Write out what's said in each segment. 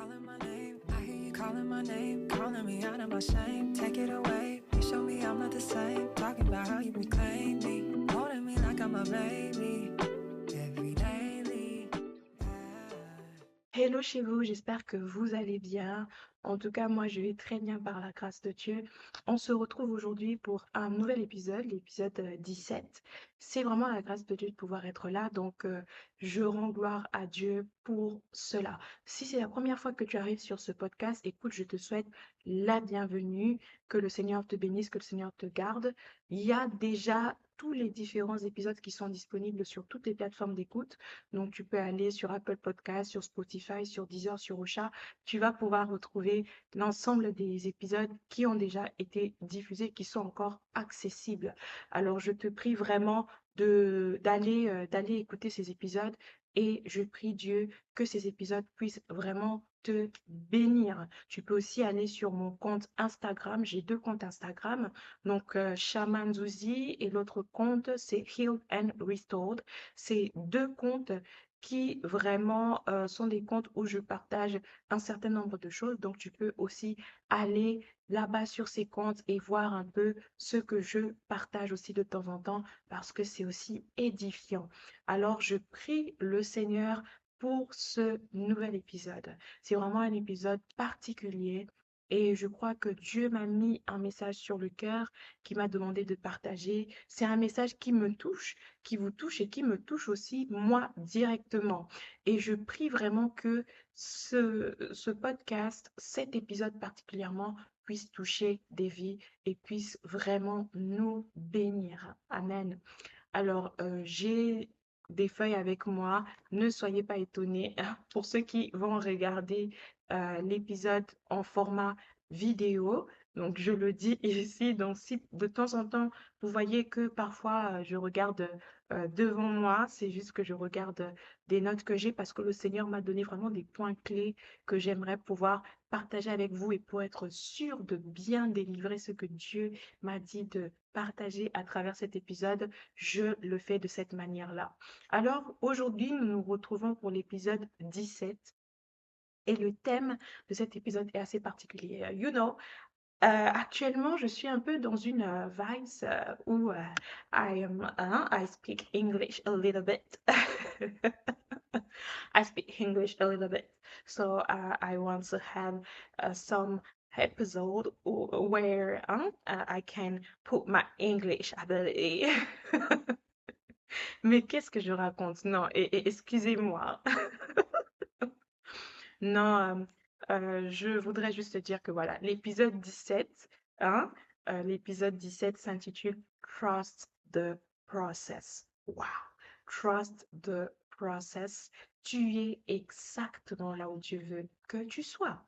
calling my name. I hear you calling my name, calling me out of my shame. Take it away. You show me I'm not the same. Talking about how you reclaim me, holding me like I'm a baby. Every daily. Hello chez vous, j'espère que vous allez bien. En tout cas, moi je vais très bien par la grâce de Dieu. On se retrouve aujourd'hui pour un nouvel épisode, l'épisode 17. C'est vraiment la grâce de Dieu de pouvoir être là, donc je rends gloire à Dieu pour cela. Si c'est la première fois que tu arrives sur ce podcast, écoute, je te souhaite la bienvenue, que le Seigneur te bénisse, que le Seigneur te garde. Il y a déjà tous les différents épisodes qui sont disponibles sur toutes les plateformes d'écoute. Donc, tu peux aller sur Apple Podcast, sur Spotify, sur Deezer, sur Ocha. Tu vas pouvoir retrouver l'ensemble des épisodes qui ont déjà été diffusés, qui sont encore accessibles. Alors, je te prie vraiment d'aller écouter ces épisodes et je prie Dieu que ces épisodes puissent vraiment te bénir. Tu peux aussi aller sur mon compte Instagram. J'ai deux comptes Instagram. Donc, Shaman Zouzi et l'autre compte, c'est Healed and Restored. C'est deux comptes qui vraiment sont des comptes où je partage un certain nombre de choses. Donc, tu peux aussi aller là-bas sur ces comptes et voir un peu ce que je partage aussi de temps en temps parce que c'est aussi édifiant. Alors, je prie le Seigneur pour ce nouvel épisode. C'est vraiment un épisode particulier. Et je crois que Dieu m'a mis un message sur le cœur qui m'a demandé de partager. C'est un message qui me touche, qui vous touche et qui me touche aussi moi directement. Et je prie vraiment que ce podcast, cet épisode particulièrement, puisse toucher des vies et puisse vraiment nous bénir. Amen. Alors, j'ai des feuilles avec moi. Ne soyez pas étonnés. Pour ceux qui vont regarder l'épisode en format vidéo, donc je le dis ici, donc si de temps en temps, vous voyez que parfois je regarde devant moi, c'est juste que je regarde des notes que j'ai parce que le Seigneur m'a donné vraiment des points clés que j'aimerais pouvoir partager avec vous et pour être sûr de bien délivrer ce que Dieu m'a dit de partager à travers cet épisode, je le fais de cette manière-là. Alors, aujourd'hui, nous nous retrouvons pour l'épisode 17 et le thème de cet épisode est assez particulier. Actuellement, je suis un peu dans une vibe où I speak English a little bit. I speak English a little bit. So I want to have some episode where I can put my English ability. Mais qu'est-ce que je raconte? Non, excusez-moi. Non, je voudrais juste te dire que voilà, l'épisode 17, hein, l'épisode 17 s'intitule Trust the Process. Wow, Trust the Process. Tu es exactement là où Dieu veut que tu sois.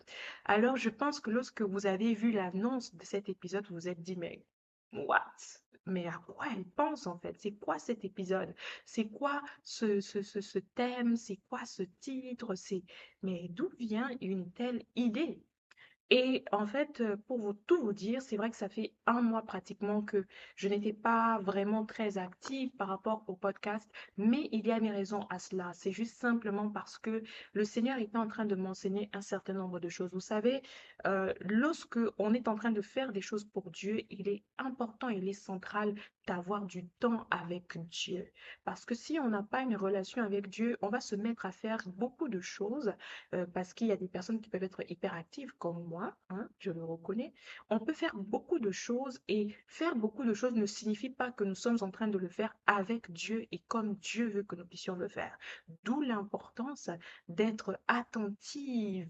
Alors, je pense que lorsque vous avez vu l'annonce de cet épisode, vous vous êtes dit, mais what? Mais à quoi elle pense en fait? C'est quoi cet épisode? C'est quoi ce thème? C'est quoi ce titre? Mais d'où vient une telle idée? Et en fait, pour tout vous dire, c'est vrai que ça fait un mois pratiquement que je n'étais pas vraiment très active par rapport au podcast, mais il y a des raisons à cela. C'est juste simplement parce que le Seigneur était en train de m'enseigner un certain nombre de choses. Vous savez, lorsque on est en train de faire des choses pour Dieu, il est important, il est central d'avoir du temps avec Dieu. Parce que si on n'a pas une relation avec Dieu, on va se mettre à faire beaucoup de choses parce qu'il y a des personnes qui peuvent être hyperactives comme moi, hein, je le reconnais. On peut faire beaucoup de choses et faire beaucoup de choses ne signifie pas que nous sommes en train de le faire avec Dieu et comme Dieu veut que nous puissions le faire. D'où l'importance d'être attentif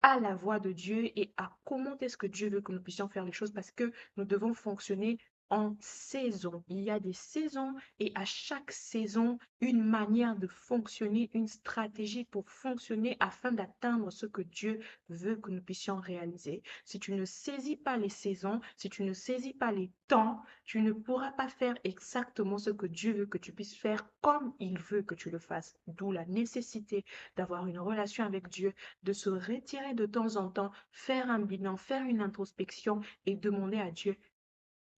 à la voix de Dieu et à comment est-ce que Dieu veut que nous puissions faire les choses parce que nous devons fonctionner en saison. Il y a des saisons et à chaque saison, une manière de fonctionner, une stratégie pour fonctionner afin d'atteindre ce que Dieu veut que nous puissions réaliser. Si tu ne saisis pas les saisons, si tu ne saisis pas les temps, tu ne pourras pas faire exactement ce que Dieu veut que tu puisses faire comme il veut que tu le fasses. D'où la nécessité d'avoir une relation avec Dieu, de se retirer de temps en temps, faire un bilan, faire une introspection et demander à Dieu,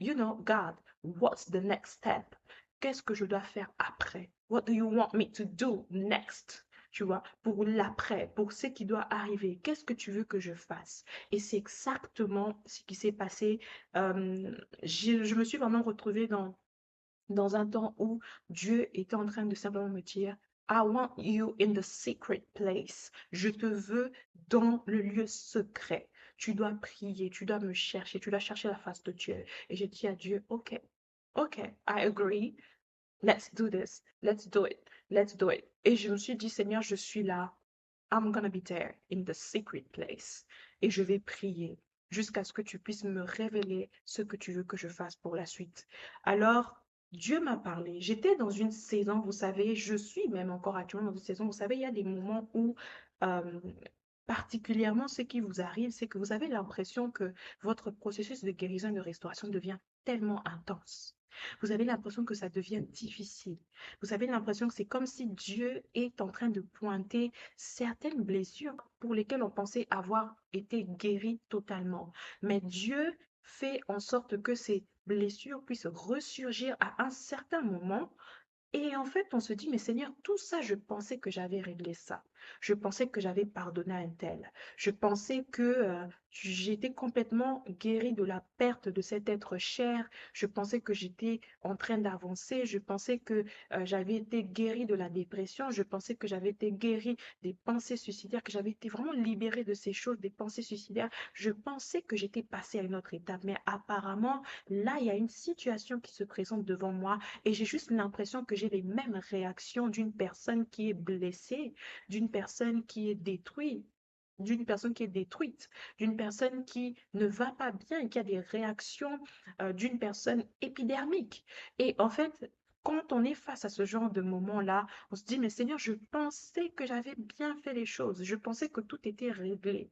God, what's the next step? Qu'est-ce que je dois faire après? What do you want me to do next? tu vois, pour l'après, pour ce qui doit arriver. Qu'est-ce que tu veux que je fasse? Et c'est exactement ce qui s'est passé. Je me suis vraiment retrouvée dans un temps où Dieu était en train de simplement me dire, I want you in the secret place. Je te veux dans le lieu secret. Tu dois prier, tu dois me chercher, tu dois chercher la face de Dieu. Et j'ai dit à Dieu, OK, OK, I agree. Let's do this. Let's do it. Let's do it. Et je me suis dit, Seigneur, je suis là. I'm gonna be there in the secret place. Et je vais prier jusqu'à ce que tu puisses me révéler ce que tu veux que je fasse pour la suite. Alors, Dieu m'a parlé. J'étais dans une saison, vous savez, je suis même encore actuellement dans une saison, vous savez, il y a des moments où, euh, particulièrement ce qui vous arrive, c'est que vous avez l'impression que votre processus de guérison et de restauration devient tellement intense. Vous avez l'impression que ça devient difficile. Vous avez l'impression que c'est comme si Dieu est en train de pointer certaines blessures pour lesquelles on pensait avoir été guéri totalement. Mais Dieu fait en sorte que ces blessures puissent ressurgir à un certain moment et en fait, on se dit, mais Seigneur, tout ça, je pensais que j'avais réglé ça. Je pensais que j'avais pardonné à un tel. Je pensais que j'étais complètement guérie de la perte de cet être cher. Je pensais que j'étais en train d'avancer. Je pensais que j'avais été guérie de la dépression. Je pensais que j'avais été guérie des pensées suicidaires, que j'avais été vraiment libérée de ces choses, des pensées suicidaires. Je pensais que j'étais passée à une autre étape. Mais apparemment, là, il y a une situation qui se présente devant moi et j'ai juste l'impression que j'ai les mêmes réactions d'une personne qui est blessée, d'une personne qui est détruite, d'une personne qui ne va pas bien et qui a des réactions d'une personne épidermique. Et en fait, quand on est face à ce genre de moment-là, on se dit, mais Seigneur, je pensais que j'avais bien fait les choses, je pensais que tout était réglé.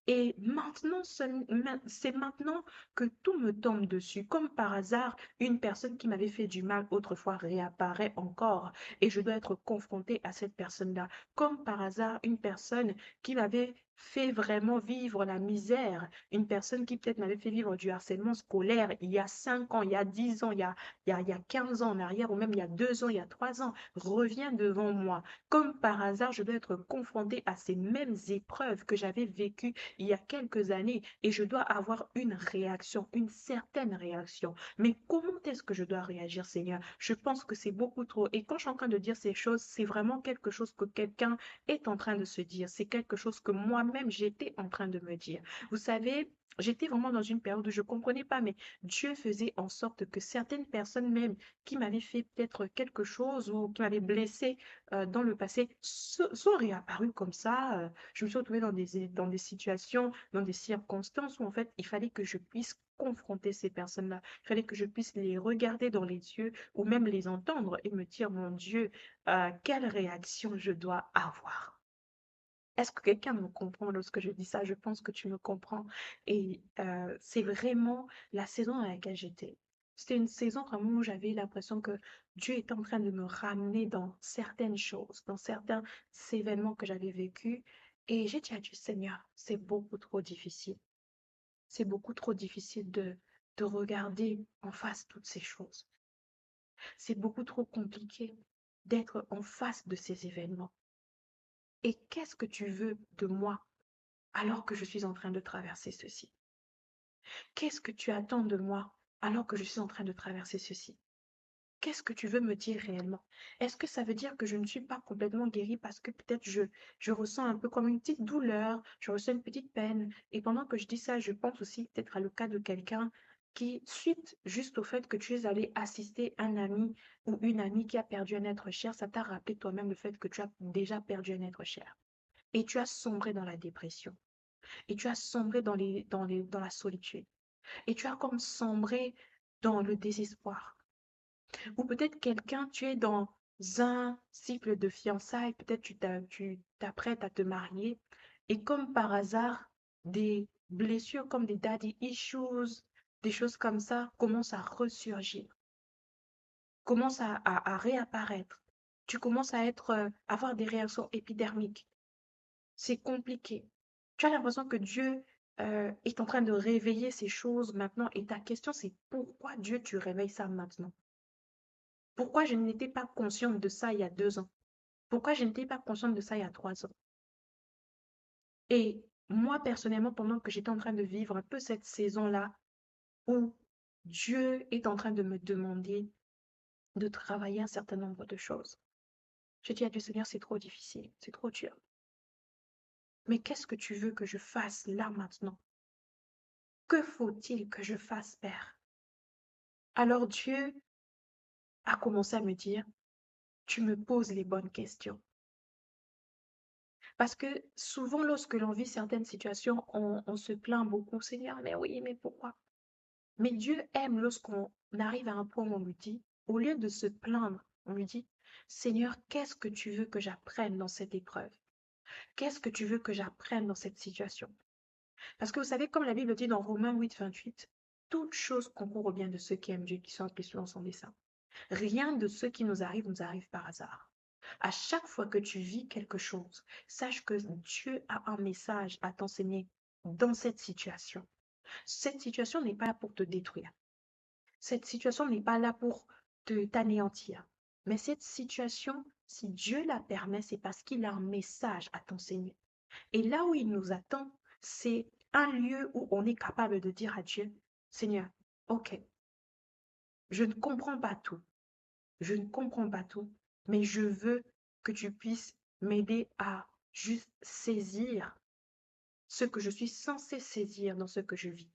Et maintenant, c'est maintenant que tout me tombe dessus. Comme par hasard, une personne qui m'avait fait du mal autrefois réapparaît encore et je dois être confrontée à cette personne-là. Comme par hasard, une personne qui m'avait fait vraiment vivre la misère, une personne qui peut-être m'avait fait vivre du harcèlement scolaire il y a 5 ans, il y a 10 ans, il y a 15 ans en arrière, ou même il y a 2 ans, il y a 3 ans, revient devant moi. Comme par hasard, je dois être confrontée à ces mêmes épreuves que j'avais vécues il y a quelques années et je dois avoir une réaction, une certaine réaction. Mais comment est-ce que je dois réagir, Seigneur? Je pense que c'est beaucoup trop. Et quand je suis en train de dire ces choses, c'est vraiment quelque chose que quelqu'un est en train de se dire. C'est quelque chose que moi-même, j'étais en train de me dire. Vous savez, j'étais vraiment dans une période où je ne comprenais pas, mais Dieu faisait en sorte que certaines personnes même qui m'avaient fait peut-être quelque chose ou qui m'avaient blessé dans le passé sont réapparues comme ça. Je me suis retrouvée dans des situations, dans des circonstances où en fait, il fallait que je puisse confronter ces personnes-là. Il fallait que je puisse les regarder dans les yeux ou même les entendre et me dire, mon Dieu, quelle réaction je dois avoir. Est-ce que quelqu'un me comprend lorsque je dis ça? Je pense que tu me comprends. Et c'est vraiment la saison dans laquelle j'étais. C'était une saison vraiment où j'avais l'impression que Dieu était en train de me ramener dans certaines choses, dans certains événements que j'avais vécus. Et j'ai dit à Dieu, Seigneur, c'est beaucoup trop difficile. C'est beaucoup trop difficile de regarder en face toutes ces choses. C'est beaucoup trop compliqué d'être en face de ces événements. Et qu'est-ce que tu veux de moi alors que je suis en train de traverser ceci? Qu'est-ce que tu attends de moi alors que je suis en train de traverser ceci? Qu'est-ce que tu veux me dire réellement? Est-ce que ça veut dire que je ne suis pas complètement guérie parce que peut-être je ressens un peu comme une petite douleur, je ressens une petite peine. Et pendant que je dis ça, je pense aussi peut-être à le cas de quelqu'un qui, suite juste au fait que tu es allé assister un ami ou une amie qui a perdu un être cher, ça t'a rappelé toi-même le fait que tu as déjà perdu un être cher. Et tu as sombré dans la dépression. Et tu as sombré dans la solitude. Et tu as comme sombré dans le désespoir. Ou peut-être quelqu'un, tu es dans un cycle de fiançailles, peut-être tu t'apprêtes à te marier. Et comme par hasard, des blessures comme des daddy issues, des choses comme ça commencent à ressurgir, commencent à réapparaître. Tu commences à avoir des réactions épidermiques. C'est compliqué. Tu as l'impression que Dieu est en train de réveiller ces choses maintenant. Et ta question, c'est pourquoi Dieu, tu réveilles ça maintenant? Pourquoi je n'étais pas consciente de ça il y a 2 ans? Pourquoi je n'étais pas consciente de ça il y a 3 ans? Et moi, personnellement, pendant que j'étais en train de vivre un peu cette saison-là, où Dieu est en train de me demander de travailler un certain nombre de choses, je dis à Dieu, Seigneur, c'est trop difficile, c'est trop dur. Mais qu'est-ce que tu veux que je fasse là maintenant? Que faut-il que je fasse, Père? Alors Dieu a commencé à me dire, tu me poses les bonnes questions. Parce que souvent, lorsque l'on vit certaines situations, on se plaint beaucoup. Seigneur, mais oui, mais pourquoi? Mais Dieu aime lorsqu'on arrive à un point où on lui dit, au lieu de se plaindre, on lui dit, Seigneur, qu'est-ce que tu veux que j'apprenne dans cette épreuve? Qu'est-ce que tu veux que j'apprenne dans cette situation? Parce que vous savez, comme la Bible dit dans Romains 8, 28, toute chose concourt au bien de ceux qui aiment Dieu, qui sont appelés selon son dessein. Rien de ce qui nous arrive par hasard. À chaque fois que tu vis quelque chose, sache que Dieu a un message à t'enseigner dans cette situation. Cette situation n'est pas là pour te détruire. Cette situation n'est pas là pour t'anéantir. Mais cette situation, si Dieu la permet, c'est parce qu'il a un message à t'enseigner. Et là où il nous attend, c'est un lieu où on est capable de dire à Dieu, Seigneur, ok, je ne comprends pas tout, je ne comprends pas tout, mais je veux que tu puisses m'aider à juste saisir ce que je suis censé saisir dans ce que je vis.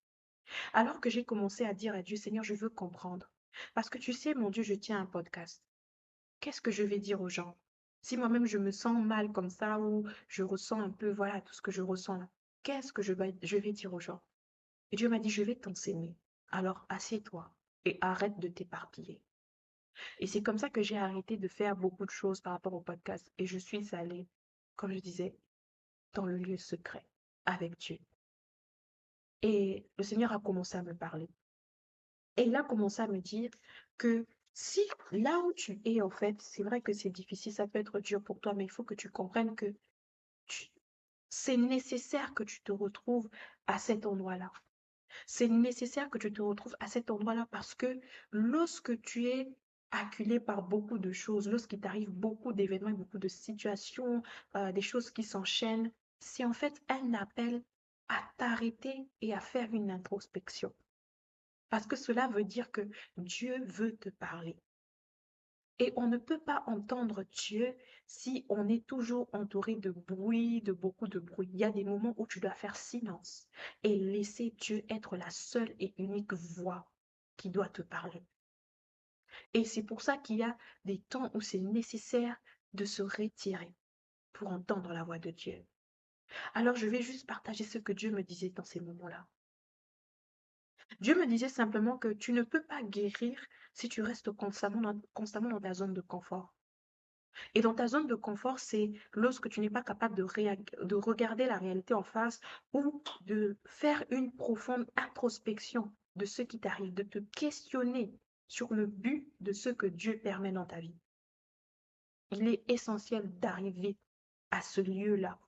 Alors que j'ai commencé à dire à Dieu, Seigneur, je veux comprendre. Parce que tu sais, mon Dieu, je tiens un podcast. Qu'est-ce que je vais dire aux gens? Si moi-même je me sens mal comme ça ou je ressens un peu, voilà, tout ce que je ressens là, qu'est-ce que je vais dire aux gens? Et Dieu m'a dit, je vais t'enseigner. Alors assieds-toi et arrête de t'éparpiller. Et c'est comme ça que j'ai arrêté de faire beaucoup de choses par rapport au podcast. Et je suis allée, comme je disais, dans le lieu secret avec Dieu. Et le Seigneur a commencé à me parler. Et il a commencé à me dire que si là où tu es, en fait, c'est vrai que c'est difficile, ça peut être dur pour toi, mais il faut que tu comprennes que tu- c'est nécessaire que tu te retrouves à cet endroit-là. C'est nécessaire que tu te retrouves à cet endroit-là parce que lorsque tu es acculé par beaucoup de choses, lorsqu'il t'arrive beaucoup d'événements, beaucoup de situations, des choses qui s'enchaînent, c'est en fait un appel à t'arrêter et à faire une introspection. Parce que cela veut dire que Dieu veut te parler. Et on ne peut pas entendre Dieu si on est toujours entouré de bruit, de beaucoup de bruit. Il y a des moments où tu dois faire silence et laisser Dieu être la seule et unique voix qui doit te parler. Et c'est pour ça qu'il y a des temps où c'est nécessaire de se retirer pour entendre la voix de Dieu. Alors je vais juste partager ce que Dieu me disait dans ces moments-là. Dieu me disait simplement que tu ne peux pas guérir si tu restes constamment dans ta zone de confort. Et dans ta zone de confort, c'est lorsque tu n'es pas capable de regarder la réalité en face ou de faire une profonde introspection de ce qui t'arrive, de te questionner sur le but de ce que Dieu permet dans ta vie. Il est essentiel d'arriver à ce lieu-là.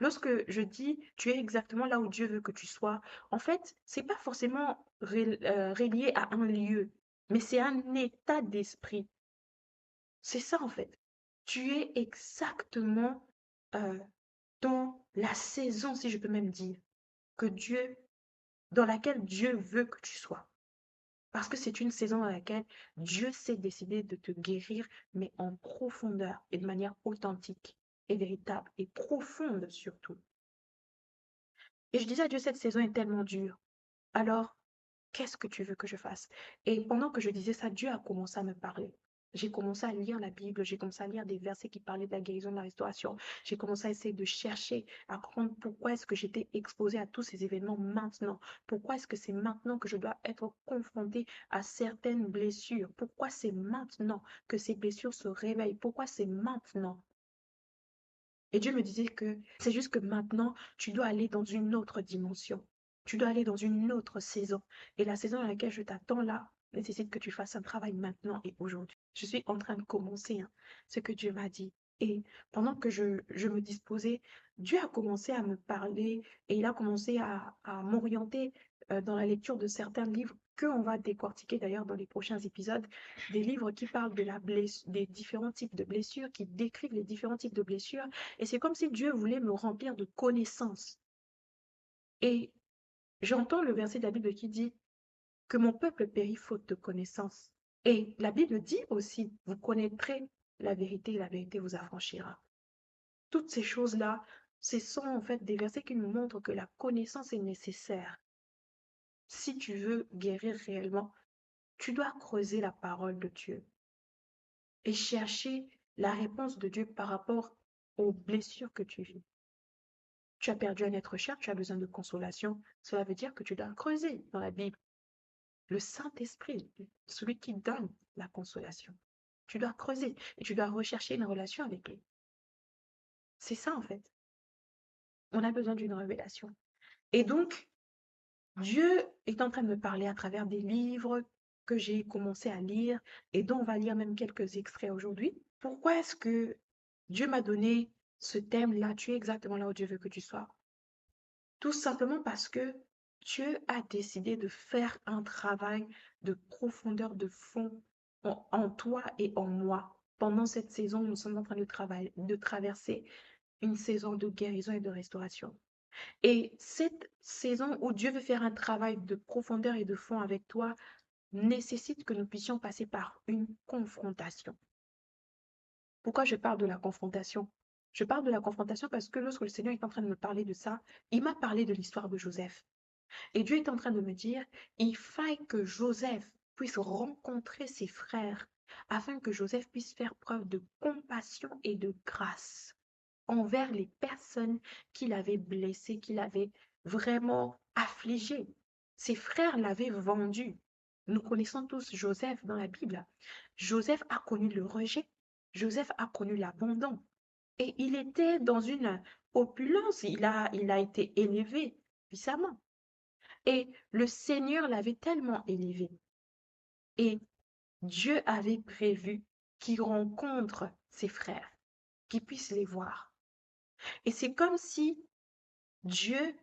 Lorsque je dis tu es exactement là où Dieu veut que tu sois, en fait, c'est pas forcément relié à un lieu, mais c'est un état d'esprit. C'est ça en fait. Tu es exactement euh, dans la saison, si je peux même dire, que Dieu, dans laquelle Dieu veut que tu sois. Parce que c'est une saison dans laquelle Dieu s'est décidé de te guérir, mais en profondeur et de manière authentique et véritable et profonde surtout. Et je disais à Dieu, cette saison est tellement dure. Alors, qu'est-ce que tu veux que je fasse? Et pendant que je disais ça, Dieu a commencé à me parler. J'ai commencé à lire la Bible, j'ai commencé à lire des versets qui parlaient de la guérison, de la restauration. J'ai commencé à essayer de chercher, à comprendre pourquoi est-ce que j'étais exposée à tous ces événements maintenant. Pourquoi est-ce que c'est maintenant que je dois être confrontée à certaines blessures? Pourquoi c'est maintenant que ces blessures se réveillent? Pourquoi c'est maintenant? Et Dieu me disait que c'est juste que maintenant, tu dois aller dans une autre dimension. Tu dois aller dans une autre saison. Et la saison dans laquelle je t'attends là nécessite que tu fasses un travail maintenant et aujourd'hui. Je suis en train de commencer ce que Dieu m'a dit. Et pendant que je me disposais, Dieu a commencé à me parler et il a commencé à m'orienter dans la lecture de certains livres qu'on va décortiquer d'ailleurs dans les prochains épisodes, des livres qui parlent de des différents types de blessures, qui décrivent les différents types de blessures. Et c'est comme si Dieu voulait me remplir de connaissances. Et j'entends le verset de la Bible qui dit que mon peuple périt faute de connaissance. Et la Bible dit aussi, vous connaîtrez la vérité et la vérité vous affranchira. Toutes ces choses-là, ce sont en fait des versets qui nous montrent que la connaissance est nécessaire. Si tu veux guérir réellement, tu dois creuser la parole de Dieu et chercher la réponse de Dieu par rapport aux blessures que tu vis. Tu as perdu un être cher, tu as besoin de consolation. Cela veut dire que tu dois creuser dans la Bible. Le Saint-Esprit, celui qui donne la consolation. Tu dois creuser et tu dois rechercher une relation avec lui. C'est ça en fait. On a besoin d'une révélation. Et donc, Dieu est en train de me parler à travers des livres que j'ai commencé à lire et dont on va lire même quelques extraits aujourd'hui. Pourquoi est-ce que Dieu m'a donné ce thème-là? Tu es exactement là où Dieu veut que tu sois. Tout simplement parce que Dieu a décidé de faire un travail de profondeur, de fond en toi et en moi. Pendant cette saison, nous sommes en train de traverser une saison de guérison et de restauration. Et cette saison où Dieu veut faire un travail de profondeur et de fond avec toi nécessite que nous puissions passer par une confrontation. Pourquoi je parle de la confrontation? Je parle de la confrontation parce que lorsque le Seigneur est en train de me parler de ça, il m'a parlé de l'histoire de Joseph. Et Dieu est en train de me dire, il faille que Joseph puisse rencontrer ses frères afin que Joseph puisse faire preuve de compassion et de grâce envers les personnes qu'il avait blessées, qu'il avait vraiment affligées. Ses frères l'avaient vendu. Nous connaissons tous Joseph dans la Bible. Joseph a connu le rejet. Joseph a connu l'abandon. Et il était dans une opulence. Il a été élevé puissamment. Et le Seigneur l'avait tellement élevé. Et Dieu avait prévu qu'il rencontre ses frères, qu'il puisse les voir. Et c'est comme si Dieu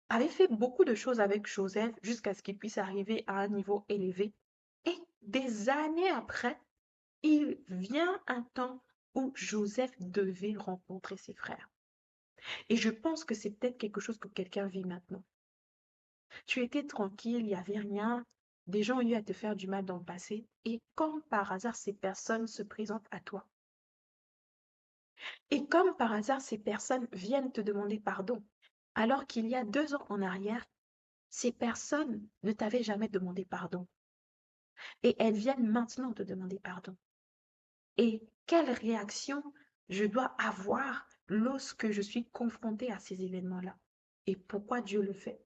avait fait beaucoup de choses avec Joseph jusqu'à ce qu'il puisse arriver à un niveau élevé. Et des années après, il vient un temps où Joseph devait rencontrer ses frères. Et je pense que c'est peut-être quelque chose que quelqu'un vit maintenant. Tu étais tranquille, il n'y avait rien. Des gens ont eu à te faire du mal dans le passé. Et comme par hasard, ces personnes se présentent à toi. Et comme par hasard, ces personnes viennent te demander pardon. Alors qu'il y a 2 ans en arrière, ces personnes ne t'avaient jamais demandé pardon. Et elles viennent maintenant te demander pardon. Et quelle réaction je dois avoir lorsque je suis confrontée à ces événements-là? Et pourquoi Dieu le fait?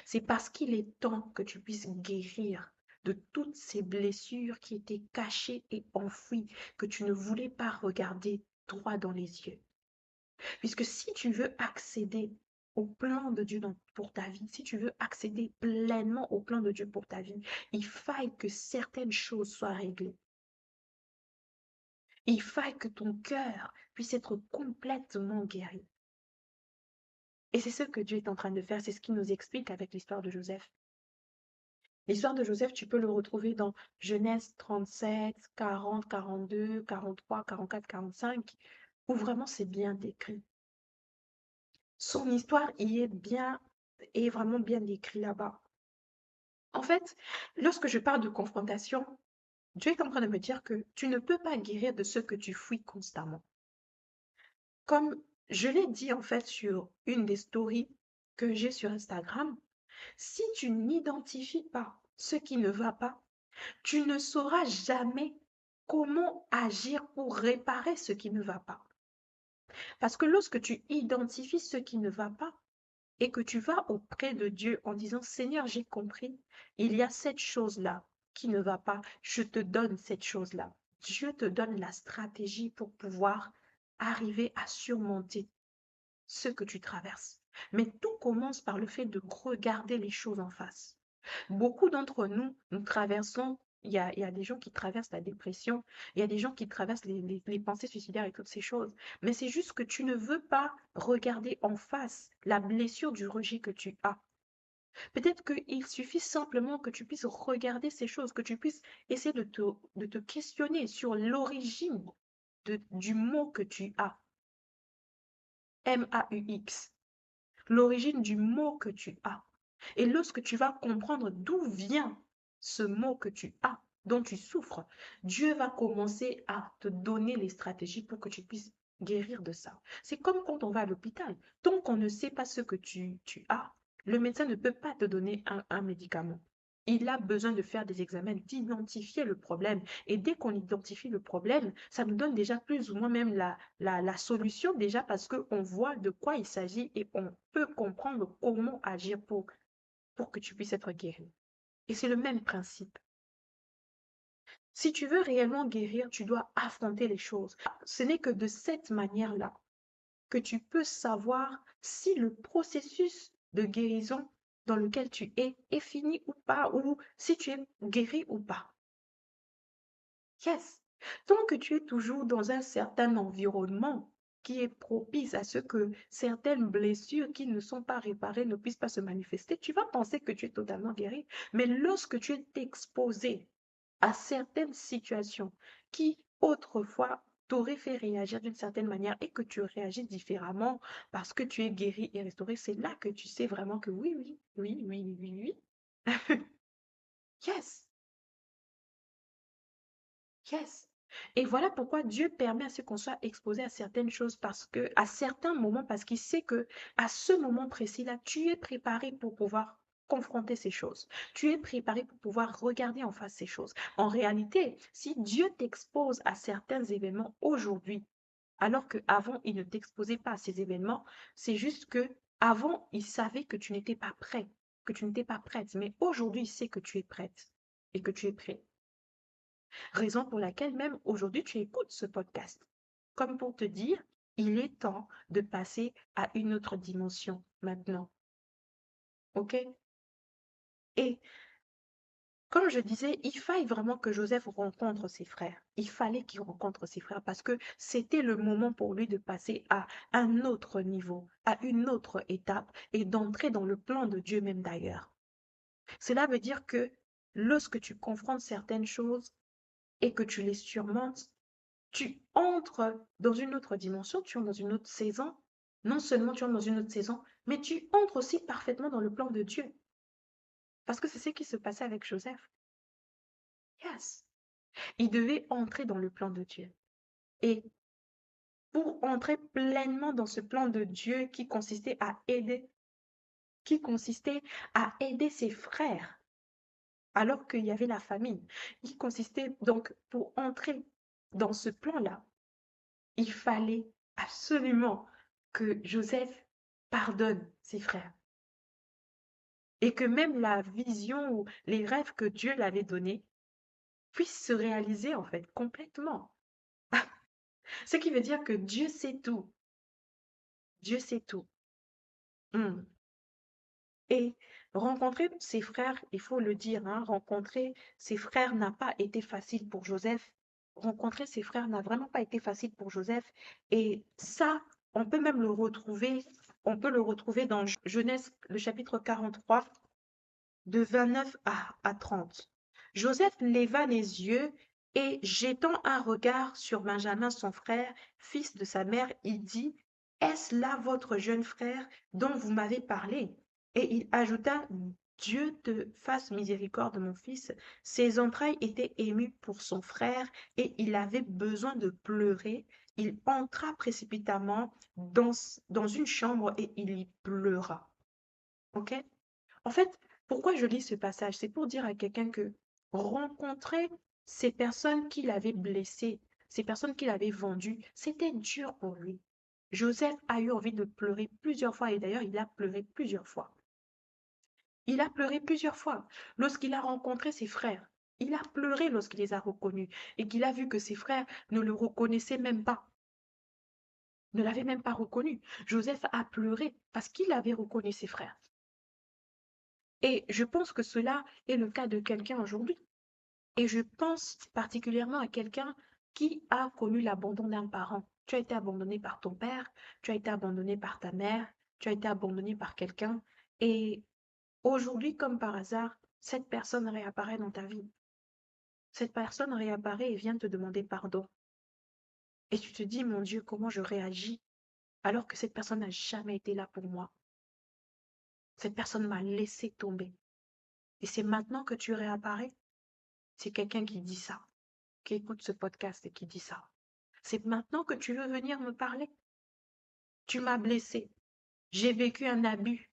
C'est parce qu'il est temps que tu puisses guérir de toutes ces blessures qui étaient cachées et enfouies, que tu ne voulais pas regarder droit dans les yeux. Puisque si tu veux accéder au plan de Dieu pour ta vie, si tu veux accéder pleinement au plan de Dieu pour ta vie, il faille que certaines choses soient réglées. Il faille que ton cœur puisse être complètement guéri. Et c'est ce que Dieu est en train de faire, c'est ce qu'il nous explique avec l'histoire de Joseph. L'histoire de Joseph, tu peux le retrouver dans Genèse 37, 40, 42, 43, 44, 45, où vraiment c'est bien décrit. Son histoire est vraiment bien décrit là-bas. En fait, lorsque je parle de confrontation, Dieu est en train de me dire que tu ne peux pas guérir de ce que tu fuis constamment. Comme je l'ai dit en fait sur une des stories que j'ai sur Instagram, si tu n'identifies pas ce qui ne va pas, tu ne sauras jamais comment agir pour réparer ce qui ne va pas. Parce que lorsque tu identifies ce qui ne va pas et que tu vas auprès de Dieu en disant, Seigneur, j'ai compris, il y a cette chose-là qui ne va pas, je te donne cette chose-là. Dieu te donne la stratégie pour pouvoir arriver à surmonter ce que tu traverses. Mais tout commence par le fait de regarder les choses en face. Beaucoup d'entre nous, nous traversons, il y a des gens qui traversent la dépression, il y a des gens qui traversent les pensées suicidaires et toutes ces choses. Mais c'est juste que tu ne veux pas regarder en face la blessure du rejet que tu as. Peut-être qu'il suffit simplement que tu puisses regarder ces choses, que tu puisses essayer de te questionner sur l'origine du mot que tu as, M-A-U-X, l'origine du mot que tu as. Et lorsque tu vas comprendre d'où vient ce mot que tu as, dont tu souffres, Dieu va commencer à te donner les stratégies pour que tu puisses guérir de ça. C'est comme quand on va à l'hôpital. Tant qu'on ne sait pas ce que tu as, le médecin ne peut pas te donner un médicament. Il a besoin de faire des examens, d'identifier le problème. Et dès qu'on identifie le problème, ça nous donne déjà plus ou moins même la solution déjà parce qu'on voit de quoi il s'agit et on peut comprendre comment agir pour que tu puisses être guéri. Et c'est le même principe. Si tu veux réellement guérir, tu dois affronter les choses. Ce n'est que de cette manière-là que tu peux savoir si le processus de guérison dans lequel tu es est fini ou pas, ou si tu es guéri ou pas. Yes. Tant que tu es toujours dans un certain environnement qui est propice à ce que certaines blessures qui ne sont pas réparées ne puissent pas se manifester, tu vas penser que tu es totalement guéri. Mais lorsque tu es exposé à certaines situations qui autrefois t'auraient fait réagir d'une certaine manière et que tu réagis différemment parce que tu es guéri et restauré, c'est là que tu sais vraiment que oui, oui, oui, oui, oui, oui. Yes. Yes. Et voilà pourquoi Dieu permet à ce qu'on soit exposé à certaines choses parce que, à certains moments, parce qu'il sait que à ce moment précis-là, tu es préparé pour pouvoir confronter ces choses. Tu es préparé pour pouvoir regarder en face ces choses. En réalité, si Dieu t'expose à certains événements aujourd'hui, alors qu'avant, il ne t'exposait pas à ces événements, c'est juste que avant, il savait que tu n'étais pas prêt, que tu n'étais pas prête. Mais aujourd'hui, il sait que tu es prête et que tu es prêt. Raison pour laquelle même aujourd'hui tu écoutes ce podcast. Comme pour te dire, il est temps de passer à une autre dimension maintenant. OK? Et comme je disais, il fallait vraiment que Joseph rencontre ses frères. Il fallait qu'il rencontre ses frères parce que c'était le moment pour lui de passer à un autre niveau, à une autre étape et d'entrer dans le plan de Dieu même d'ailleurs. Cela veut dire que lorsque tu confrontes certaines choses et que tu les surmontes, tu entres dans une autre dimension, tu entres dans une autre saison. Non seulement tu entres dans une autre saison, mais tu entres aussi parfaitement dans le plan de Dieu. Parce que c'est ce qui se passait avec Joseph. Yes. Il devait entrer dans le plan de Dieu. Et pour entrer pleinement dans ce plan de Dieu qui consistait à aider ses frères, alors qu'il y avait la famine, il consistait donc pour entrer dans ce plan-là, il fallait absolument que Joseph pardonne ses frères et que même la vision ou les rêves que Dieu l'avait donnés puissent se réaliser en fait complètement. Ce qui veut dire que Dieu sait tout. Dieu sait tout. Hmm. Et rencontrer ses frères, il faut le dire, hein, rencontrer ses frères n'a pas été facile pour Joseph. Rencontrer ses frères n'a vraiment pas été facile pour Joseph. Et ça, on peut même le retrouver, on peut le retrouver dans Genèse, le chapitre 43, de 29 à 30. Joseph leva les yeux et, jetant un regard sur Benjamin, son frère, fils de sa mère, il dit, est-ce là votre jeune frère dont vous m'avez parlé? Et il ajouta, Dieu te fasse miséricorde, mon fils. Ses entrailles étaient émues pour son frère et il avait besoin de pleurer. Il entra précipitamment dans une chambre et il y pleura. OK? En fait, pourquoi je lis ce passage? C'est pour dire à quelqu'un que rencontrer ces personnes qui l'avaient blessé, ces personnes qui l'avaient vendu, c'était dur pour lui. Joseph a eu envie de pleurer plusieurs fois et d'ailleurs, il a pleuré plusieurs fois. Il a pleuré plusieurs fois lorsqu'il a rencontré ses frères. Il a pleuré lorsqu'il les a reconnus et qu'il a vu que ses frères ne le reconnaissaient même pas, ne l'avaient même pas reconnu. Joseph a pleuré parce qu'il avait reconnu ses frères. Et je pense que cela est le cas de quelqu'un aujourd'hui. Et je pense particulièrement à quelqu'un qui a connu l'abandon d'un parent. Tu as été abandonné par ton père, tu as été abandonné par ta mère, tu as été abandonné par quelqu'un. Et Aujourd'hui, comme par hasard, cette personne réapparaît dans ta vie. Cette personne réapparaît et vient te demander pardon. Et tu te dis, mon Dieu, comment je réagis alors que cette personne n'a jamais été là pour moi. Cette personne m'a laissé tomber. Et c'est maintenant que tu réapparais. C'est quelqu'un qui dit ça, qui écoute ce podcast et qui dit ça. C'est maintenant que tu veux venir me parler. Tu m'as blessé. J'ai vécu un abus.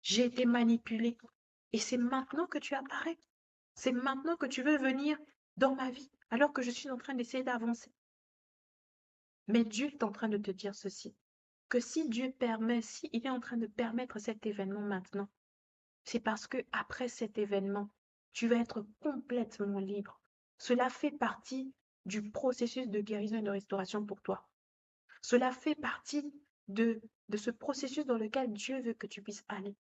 J'ai été manipulée. Et c'est maintenant que tu apparais. C'est maintenant que tu veux venir dans ma vie, alors que je suis en train d'essayer d'avancer. Mais Dieu est en train de te dire ceci, que si Dieu permet, si il est en train de permettre cet événement maintenant, c'est parce que après cet événement, tu vas être complètement libre. Cela fait partie du processus de guérison et de restauration pour toi. Cela fait partie de ce processus dans lequel Dieu veut que tu puisses aller.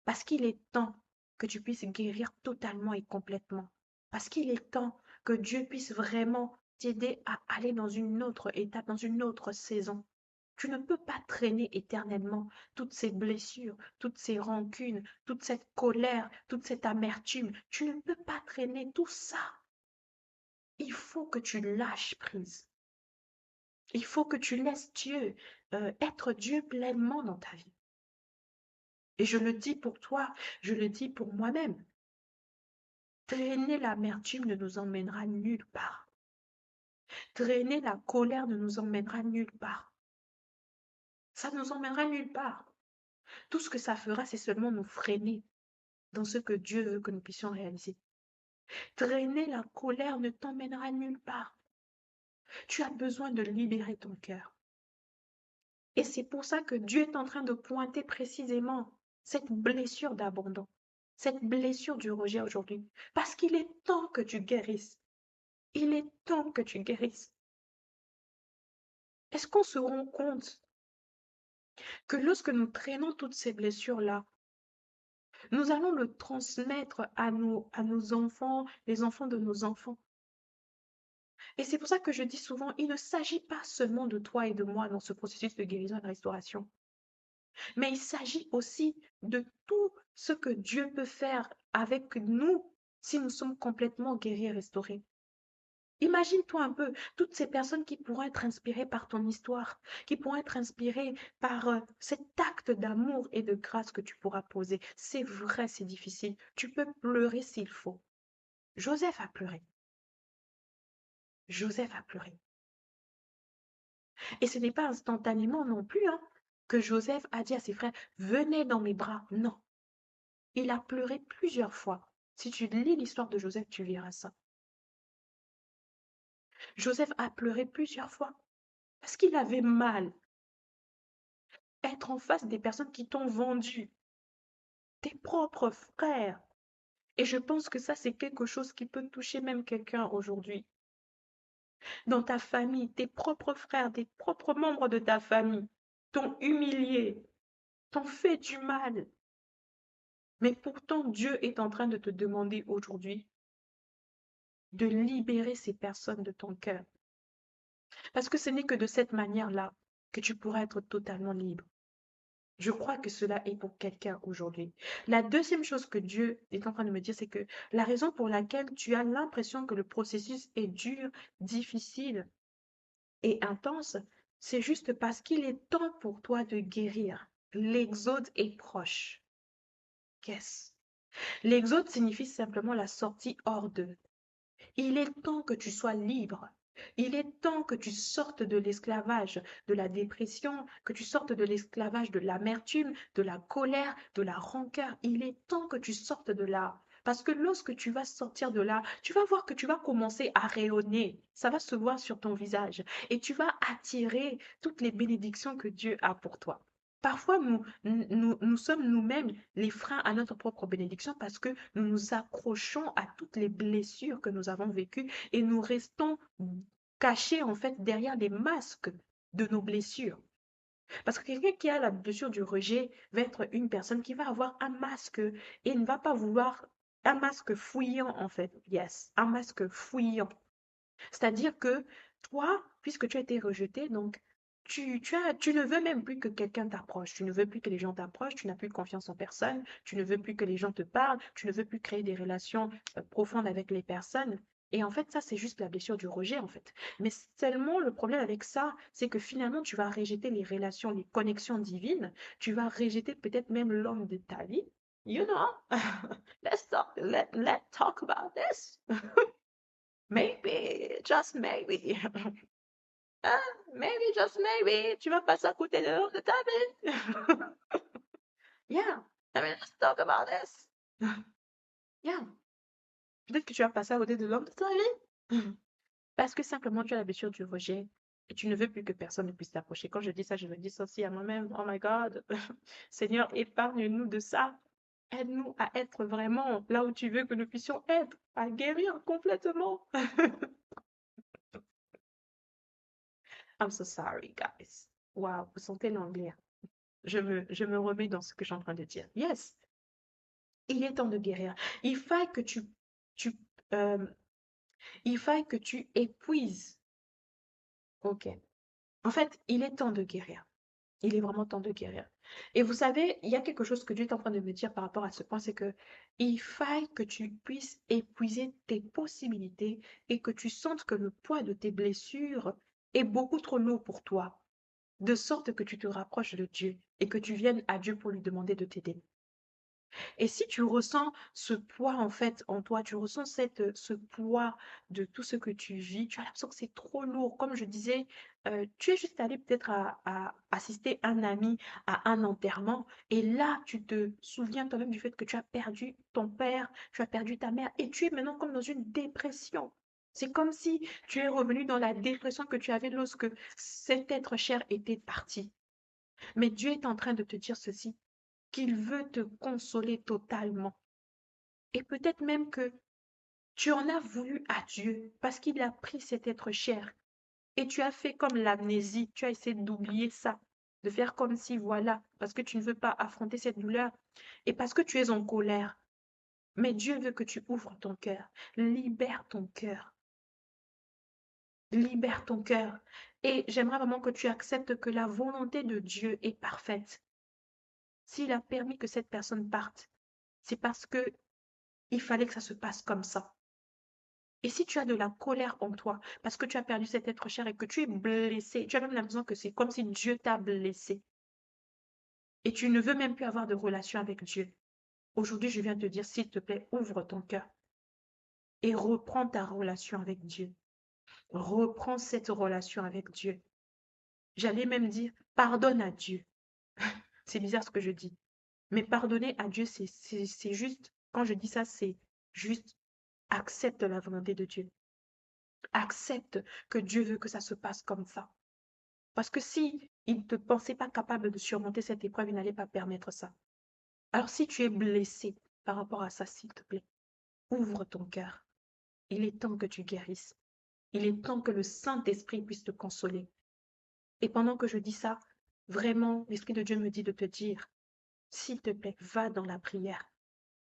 Parce qu'il est temps que tu puisses guérir totalement et complètement. Parce qu'il est temps que Dieu puisse vraiment t'aider à aller dans une autre étape, dans une autre saison. Tu ne peux pas traîner éternellement toutes ces blessures, toutes ces rancunes, toute cette colère, toute cette amertume. Tu ne peux pas traîner tout ça. Il faut que tu lâches prise. Il faut que tu laisses Dieu être Dieu pleinement dans ta vie. Et je le dis pour toi, je le dis pour moi-même. Traîner l'amertume ne nous emmènera nulle part. Traîner la colère ne nous emmènera nulle part. Ça ne nous emmènera nulle part. Tout ce que ça fera, c'est seulement nous freiner dans ce que Dieu veut que nous puissions réaliser. Traîner la colère ne t'emmènera nulle part. Tu as besoin de libérer ton cœur. Et c'est pour ça que Dieu est en train de pointer précisément cette blessure d'abandon, cette blessure du rejet aujourd'hui. Parce qu'il est temps que tu guérisses. Il est temps que tu guérisses. Est-ce qu'on se rend compte que lorsque nous traînons toutes ces blessures-là, nous allons le transmettre à nos enfants, les enfants de nos enfants? Et c'est pour ça que je dis souvent, il ne s'agit pas seulement de toi et de moi dans ce processus de guérison et de restauration, mais il s'agit aussi de tout ce que Dieu peut faire avec nous si nous sommes complètement guéris et restaurés. Imagine-toi un peu toutes ces personnes qui pourront être inspirées par ton histoire, qui pourront être inspirées par cet acte d'amour et de grâce que tu pourras poser. C'est vrai, c'est difficile. Tu peux pleurer s'il faut. Joseph a pleuré. Joseph a pleuré. Et ce n'est pas instantanément non plus que Joseph a dit à ses frères, venez dans mes bras. Non, il a pleuré plusieurs fois. Si tu lis l'histoire de Joseph, tu verras ça. Joseph a pleuré plusieurs fois parce qu'il avait mal. Être en face des personnes qui t'ont vendu, tes propres frères. Et je pense que ça, c'est quelque chose qui peut toucher même quelqu'un aujourd'hui. Dans ta famille, tes propres frères, tes propres membres de ta famille t'ont humilié, t'ont fait du mal. Mais pourtant, Dieu est en train de te demander aujourd'hui de libérer ces personnes de ton cœur. Parce que ce n'est que de cette manière-là que tu pourras être totalement libre. Je crois que cela est pour quelqu'un aujourd'hui. La deuxième chose que Dieu est en train de me dire, c'est que la raison pour laquelle tu as l'impression que le processus est dur, difficile et intense, c'est juste parce qu'il est temps pour toi de guérir. L'exode est proche. Yes. L'exode signifie simplement la sortie hors d'eux. Il est temps que tu sois libre. Il est temps que tu sortes de l'esclavage, de la dépression, que tu sortes de l'esclavage de l'amertume, de la colère, de la rancœur. Il est temps que tu sortes de là. Parce que lorsque tu vas sortir de là, tu vas voir que tu vas commencer à rayonner. Ça va se voir sur ton visage. Et tu vas attirer toutes les bénédictions que Dieu a pour toi. Parfois, nous sommes nous-mêmes les freins à notre propre bénédiction parce que nous nous accrochons à toutes les blessures que nous avons vécues et nous restons cachés en fait derrière les masques de nos blessures. Parce que quelqu'un qui a la blessure du rejet va être une personne qui va avoir un masque et ne va pas vouloir un masque fouillant en fait. Yes, un masque fouillant. C'est-à-dire que toi, puisque tu as été rejeté, donc tu ne veux même plus que quelqu'un t'approche, tu ne veux plus que les gens t'approchent, tu n'as plus confiance en personne, tu ne veux plus que les gens te parlent, tu ne veux plus créer des relations profondes avec les personnes. Et en fait, ça, c'est juste la blessure du rejet, en fait. Mais seulement le problème avec ça, c'est que finalement, tu vas rejeter les relations, les connexions divines, tu vas rejeter peut-être même l'homme de ta vie. You know, let's talk about this. Maybe, just maybe. Ah, maybe, just maybe, tu vas passer à côté de l'homme de ta vie. Yeah, I mean, let's talk about this. Yeah, peut-être que tu vas passer à côté de l'homme de ta vie. Parce que simplement, tu as la blessure du rejet et tu ne veux plus que personne ne puisse t'approcher. Quand je dis ça, je me dis ça aussi à moi-même. Oh my God, Seigneur, épargne-nous de ça. Aide-nous à être vraiment là où tu veux que nous puissions être, à guérir complètement. I'm so sorry, guys. Wow, vous sentez l'anglais. Je me remets dans ce que je suis en train de dire. Yes, il est temps de guérir. Il faille que tu, euh, il faille que tu épuises. Ok. En fait, il est temps de guérir. Il est vraiment temps de guérir. Et vous savez, il y a quelque chose que Dieu est en train de me dire par rapport à ce point, c'est que il faille que tu puisses épuiser tes possibilités et que tu sentes que le poids de tes blessures est beaucoup trop lourd pour toi, de sorte que tu te rapproches de Dieu et que tu viennes à Dieu pour lui demander de t'aider. Et si tu ressens ce poids en fait en toi, tu ressens ce poids de tout ce que tu vis, tu as l'impression que c'est trop lourd. Comme je disais, tu es juste allé peut-être à assister un ami à un enterrement et là, tu te souviens toi-même du fait que tu as perdu ton père, tu as perdu ta mère et tu es maintenant comme dans une dépression. C'est comme si tu es revenu dans la dépression que tu avais lorsque cet être cher était parti. Mais Dieu est en train de te dire ceci, qu'il veut te consoler totalement. Et peut-être même que tu en as voulu à Dieu parce qu'il a pris cet être cher. Et tu as fait comme l'amnésie, tu as essayé d'oublier ça, de faire comme si, voilà, parce que tu ne veux pas affronter cette douleur et parce que tu es en colère. Mais Dieu veut que tu ouvres ton cœur, libère ton cœur, libère ton cœur. Et j'aimerais vraiment que tu acceptes que la volonté de Dieu est parfaite. S'il a permis que cette personne parte, c'est parce que il fallait que ça se passe comme ça. Et si tu as de la colère en toi, parce que tu as perdu cet être cher et que tu es blessé, tu as même l'impression que c'est comme si Dieu t'a blessé et tu ne veux même plus avoir de relation avec Dieu. Aujourd'hui, je viens te dire, s'il te plaît, ouvre ton cœur et reprends ta relation avec Dieu. Reprends cette relation avec Dieu. J'allais même dire, pardonne à Dieu. C'est bizarre ce que je dis. Mais pardonner à Dieu, c'est juste, quand je dis ça, c'est juste accepte la volonté de Dieu. Accepte que Dieu veut que ça se passe comme ça. Parce que si il ne te pensait pas capable de surmonter cette épreuve, il n'allait pas permettre ça. Alors si tu es blessé par rapport à ça, s'il te plaît, ouvre ton cœur. Il est temps que tu guérisses. Il est temps que le Saint-Esprit puisse te consoler. Et pendant que je dis ça, vraiment, l'Esprit de Dieu me dit de te dire, s'il te plaît, va dans la prière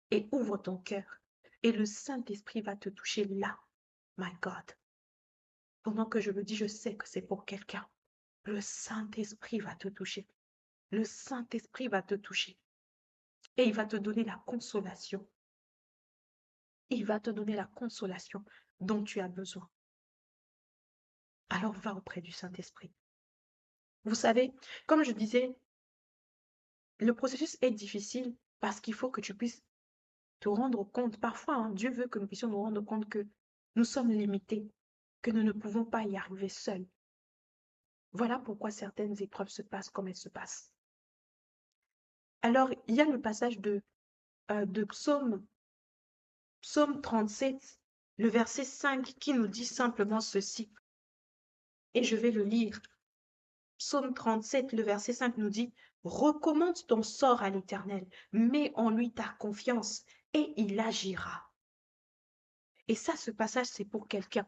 et ouvre ton cœur. Et le Saint-Esprit va te toucher là. My God. Pendant que je le dis, je sais que c'est pour quelqu'un. Le Saint-Esprit va te toucher. Le Saint-Esprit va te toucher et il va te donner la consolation. Il va te donner la consolation dont tu as besoin. Alors va auprès du Saint-Esprit. Vous savez, comme je disais, le processus est difficile parce qu'il faut que tu puisses te rendre compte. Parfois, hein, Dieu veut que nous puissions nous rendre compte que nous sommes limités, que nous ne pouvons pas y arriver seuls. Voilà pourquoi certaines épreuves se passent comme elles se passent. Alors, il y a le passage de Psaume 37, le verset 5 qui nous dit simplement ceci. Et je vais le lire. Psaume 37, le verset 5 nous dit, recommande ton sort à l'Éternel, mets en lui ta confiance et il agira. Et ça, ce passage, c'est pour quelqu'un.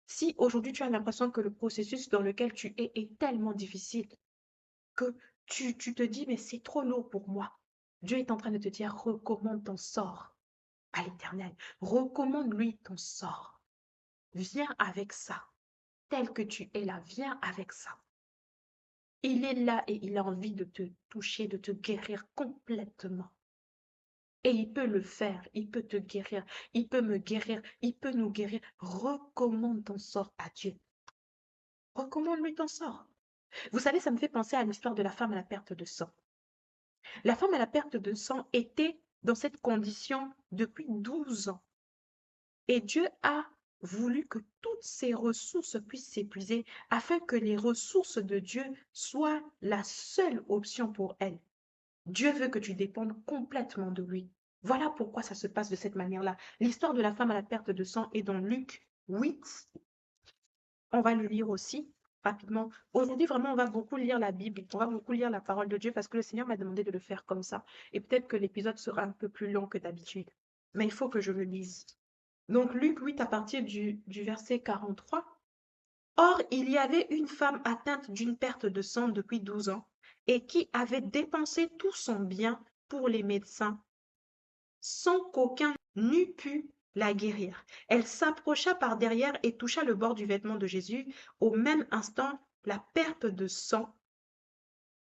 Si aujourd'hui tu as l'impression que le processus dans lequel tu es est tellement difficile, que tu te dis, mais c'est trop lourd pour moi, Dieu est en train de te dire, recommande ton sort à l'Éternel. Recommande-lui ton sort. Viens avec ça. Tel que tu es là, viens avec ça. Il est là et il a envie de te toucher, de te guérir complètement. Et il peut le faire, il peut te guérir, il peut me guérir, il peut nous guérir. Recommande ton sort à Dieu. Recommande-lui ton sort. Vous savez, ça me fait penser à l'histoire de la femme à la perte de sang. La femme à la perte de sang était dans cette condition depuis 12 ans. Et Dieu a voulu que toutes ses ressources puissent s'épuiser afin que les ressources de Dieu soient la seule option pour elle. Dieu veut que tu dépendes complètement de lui. Voilà pourquoi ça se passe de cette manière-là. L'histoire de la femme à la perte de sang est dans Luc 8. On va le lire aussi rapidement. Aujourd'hui, vraiment, on va beaucoup lire la Bible. On va beaucoup lire la parole de Dieu parce que le Seigneur m'a demandé de le faire comme ça. Et peut-être que l'épisode sera un peu plus long que d'habitude. Mais il faut que je le lise. Donc, Luc 8, à partir du verset 43. Or, il y avait une femme atteinte d'une perte de sang depuis 12 ans et qui avait dépensé tout son bien pour les médecins sans qu'aucun n'eût pu la guérir. Elle s'approcha par derrière et toucha le bord du vêtement de Jésus. Au même instant, la perte de sang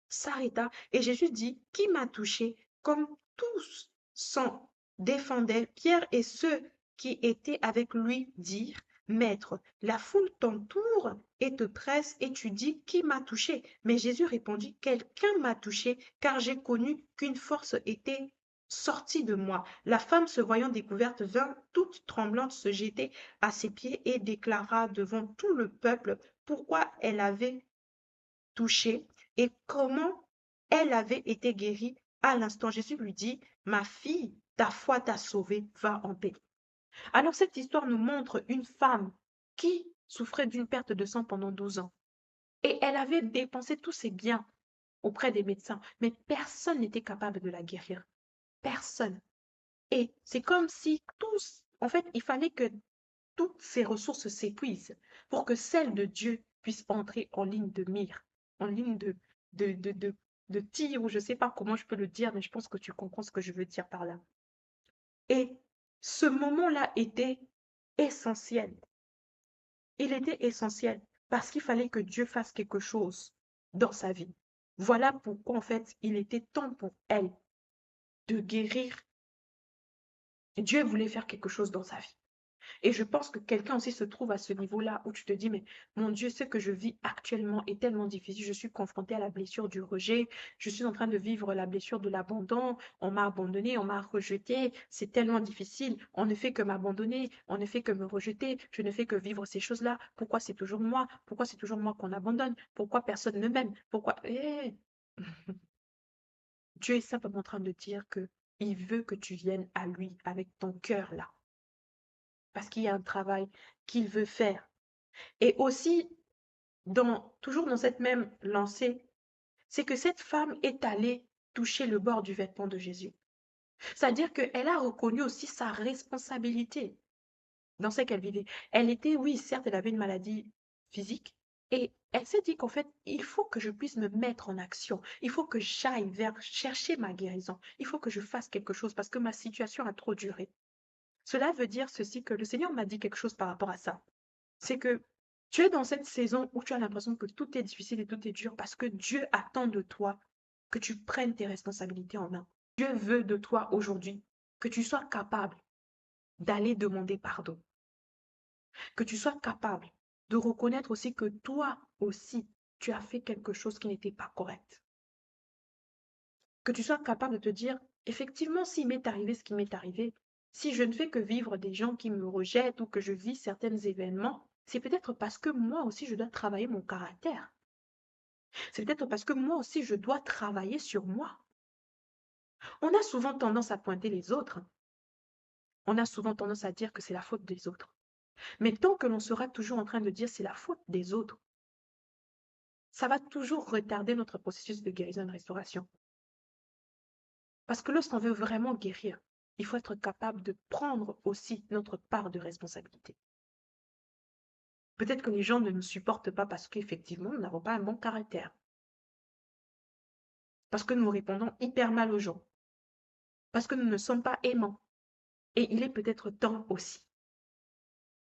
s'arrêta et Jésus dit, qui m'a touché? Comme tous s'en défendaient, Pierre et ceux qui étaient avec lui dirent, Maître, la foule t'entoure et te presse et tu dis, qui m'a touché? Mais Jésus répondit, quelqu'un m'a touché car j'ai connu qu'une force était sortie de moi. La femme, se voyant découverte, vint toute tremblante se jeter à ses pieds et déclara devant tout le peuple pourquoi elle avait touché et comment elle avait été guérie à l'instant. Jésus lui dit, ma fille, ta foi t'a sauvée, va en paix. Alors cette histoire nous montre une femme qui souffrait d'une perte de sang pendant 12 ans. Et elle avait dépensé tous ses biens auprès des médecins, mais personne n'était capable de la guérir. Personne. Et c'est comme si tous, en fait, il fallait que toutes ces ressources s'épuisent pour que celle de Dieu puisse entrer en ligne de mire, en ligne de, de, de, de tir, ou je ne sais pas comment je peux le dire, mais je pense que tu comprends ce que je veux dire par là. Et ce moment-là était essentiel. Il était essentiel parce qu'il fallait que Dieu fasse quelque chose dans sa vie. Voilà pourquoi, en fait, il était temps pour elle de guérir. Dieu voulait faire quelque chose dans sa vie. Et je pense que quelqu'un aussi se trouve à ce niveau-là où tu te dis, mais mon Dieu, ce que je vis actuellement est tellement difficile. Je suis confrontée à la blessure du rejet. Je suis en train de vivre la blessure de l'abandon. On m'a abandonné, on m'a rejeté. C'est tellement difficile. On ne fait que m'abandonner. On ne fait que me rejeter. Je ne fais que vivre ces choses-là. Pourquoi c'est toujours moi? Pourquoi c'est toujours moi qu'on abandonne? Pourquoi personne ne m'aime? Pourquoi? Dieu est simplement en train de dire que il veut que tu viennes à lui avec ton cœur là. Parce qu'il y a un travail qu'il veut faire. Et aussi, toujours dans cette même lancée, c'est que cette femme est allée toucher le bord du vêtement de Jésus. C'est-à-dire qu'elle a reconnu aussi sa responsabilité dans ce qu'elle vivait. Elle était, oui, certes, elle avait une maladie physique, et elle s'est dit qu'en fait, il faut que je puisse me mettre en action. Il faut que j'aille vers chercher ma guérison. Il faut que je fasse quelque chose parce que ma situation a trop duré. Cela veut dire ceci, que le Seigneur m'a dit quelque chose par rapport à ça. C'est que tu es dans cette saison où tu as l'impression que tout est difficile et tout est dur parce que Dieu attend de toi que tu prennes tes responsabilités en main. Dieu veut de toi aujourd'hui que tu sois capable d'aller demander pardon, que tu sois capable de reconnaître aussi que toi aussi, tu as fait quelque chose qui n'était pas correct. Que tu sois capable de te dire, effectivement, s'il m'est arrivé ce qui m'est arrivé, si je ne fais que vivre des gens qui me rejettent ou que je vis certains événements, c'est peut-être parce que moi aussi, je dois travailler mon caractère. C'est peut-être parce que moi aussi, je dois travailler sur moi. On a souvent tendance à pointer les autres. On a souvent tendance à dire que c'est la faute des autres. Mais tant que l'on sera toujours en train de dire c'est la faute des autres, ça va toujours retarder notre processus de guérison et de restauration. Parce que lorsqu'on veut vraiment guérir, il faut être capable de prendre aussi notre part de responsabilité. Peut-être que les gens ne nous supportent pas parce qu'effectivement, nous n'avons pas un bon caractère. Parce que nous répondons hyper mal aux gens. Parce que nous ne sommes pas aimants. Et il est peut-être temps aussi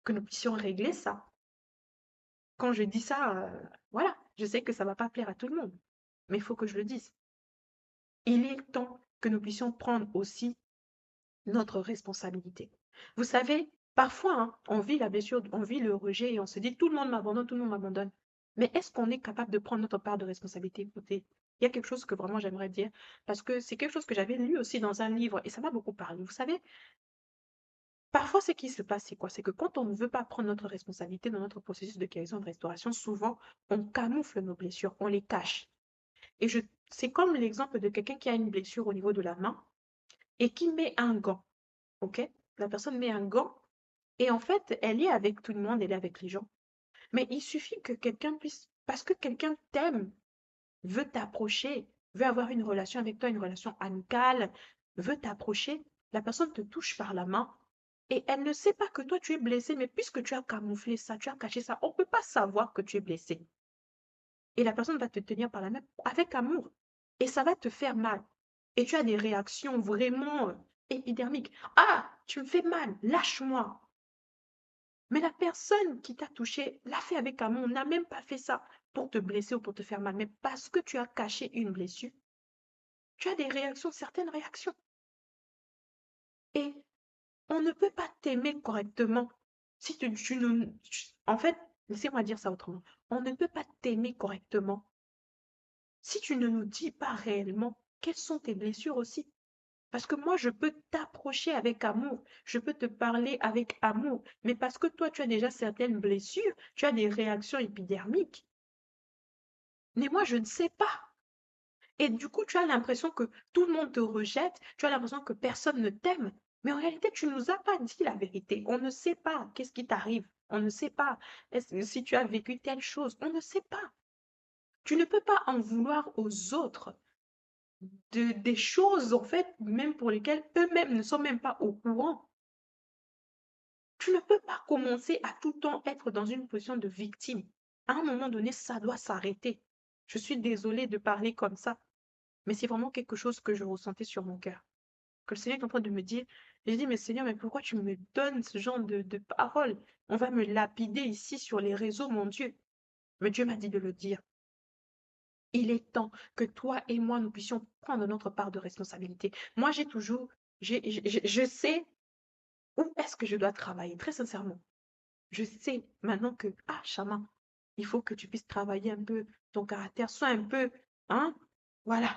que nous puissions régler ça. Quand je dis ça, voilà, Je sais que ça va pas plaire à tout le monde, mais il faut que je le dise. Il est temps que nous puissions prendre aussi notre responsabilité. Vous savez, parfois, hein, on vit la blessure, on vit le rejet et on se dit tout le monde m'abandonne, tout le monde m'abandonne. Mais est-ce qu'on est capable de prendre notre part de responsabilité? Écoutez, il y a quelque chose que vraiment j'aimerais dire parce que c'est quelque chose que j'avais lu aussi dans un livre et ça m'a beaucoup parlé. Vous savez, parfois, ce qui se passe, c'est quoi? C'est que quand on ne veut pas prendre notre responsabilité dans notre processus de guérison, de restauration, souvent, on camoufle nos blessures, on les cache. Et c'est comme l'exemple de quelqu'un qui a une blessure au niveau de la main et qui met un gant. OK? La personne met un gant et en fait, elle est avec tout le monde, elle est avec les gens. Mais il suffit que quelqu'un puisse, parce que quelqu'un t'aime, veut t'approcher, veut avoir une relation avec toi, une relation amicale, veut t'approcher, la personne te touche par la main et elle ne sait pas que toi tu es blessé, mais puisque tu as camouflé ça, tu as caché ça, on ne peut pas savoir que tu es blessé. Et la personne va te tenir par la main avec amour et ça va te faire mal. Et tu as des réactions vraiment épidermiques. Ah, tu me fais mal, lâche-moi. Mais la personne qui t'a touché l'a fait avec amour, n'a même pas fait ça pour te blesser ou pour te faire mal, mais parce que tu as caché une blessure, tu as des réactions, certaines réactions. Et on ne peut pas t'aimer correctement si en fait, laissez-moi dire ça autrement. On ne peut pas t'aimer correctement si tu ne nous dis pas réellement quelles sont tes blessures aussi. Parce que moi, je peux t'approcher avec amour, je peux te parler avec amour, mais parce que toi, tu as déjà certaines blessures, tu as des réactions épidermiques. Mais moi, je ne sais pas. Et du coup, tu as l'impression que tout le monde te rejette, tu as l'impression que personne ne t'aime. Mais en réalité, tu ne nous as pas dit la vérité. On ne sait pas qu'est-ce qui t'arrive. On ne sait pas si tu as vécu telle chose. On ne sait pas. Tu ne peux pas en vouloir aux autres des choses, en fait, même pour lesquelles eux-mêmes ne sont même pas au courant. Tu ne peux pas commencer à tout le temps être dans une position de victime. À un moment donné, ça doit s'arrêter. Je suis désolée de parler comme ça, mais c'est vraiment quelque chose que je ressentais sur mon cœur. Que le Seigneur est en train de me dire. Et je dis, mais Seigneur, mais pourquoi tu me donnes ce genre de paroles? On va me lapider ici sur les réseaux, mon Dieu. Mais Dieu m'a dit de le dire. Il est temps que toi et moi, nous puissions prendre notre part de responsabilité. Moi, j'ai toujours, je sais où est-ce que je dois travailler, très sincèrement. Je sais maintenant que, ah, Chama, il faut que tu puisses travailler un peu ton caractère, sois un peu, hein, voilà.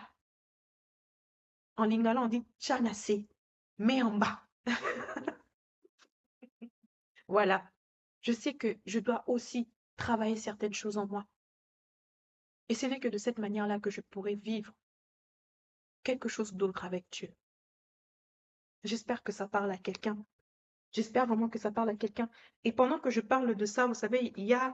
En lingala, on dit Chanase, mets en bas. Voilà. Je sais que je dois aussi travailler certaines choses en moi. Et ce n'est que de cette manière-là que je pourrai vivre quelque chose d'autre avec Dieu. J'espère que ça parle à quelqu'un. J'espère vraiment que ça parle à quelqu'un. Et pendant que je parle de ça, vous savez, il y a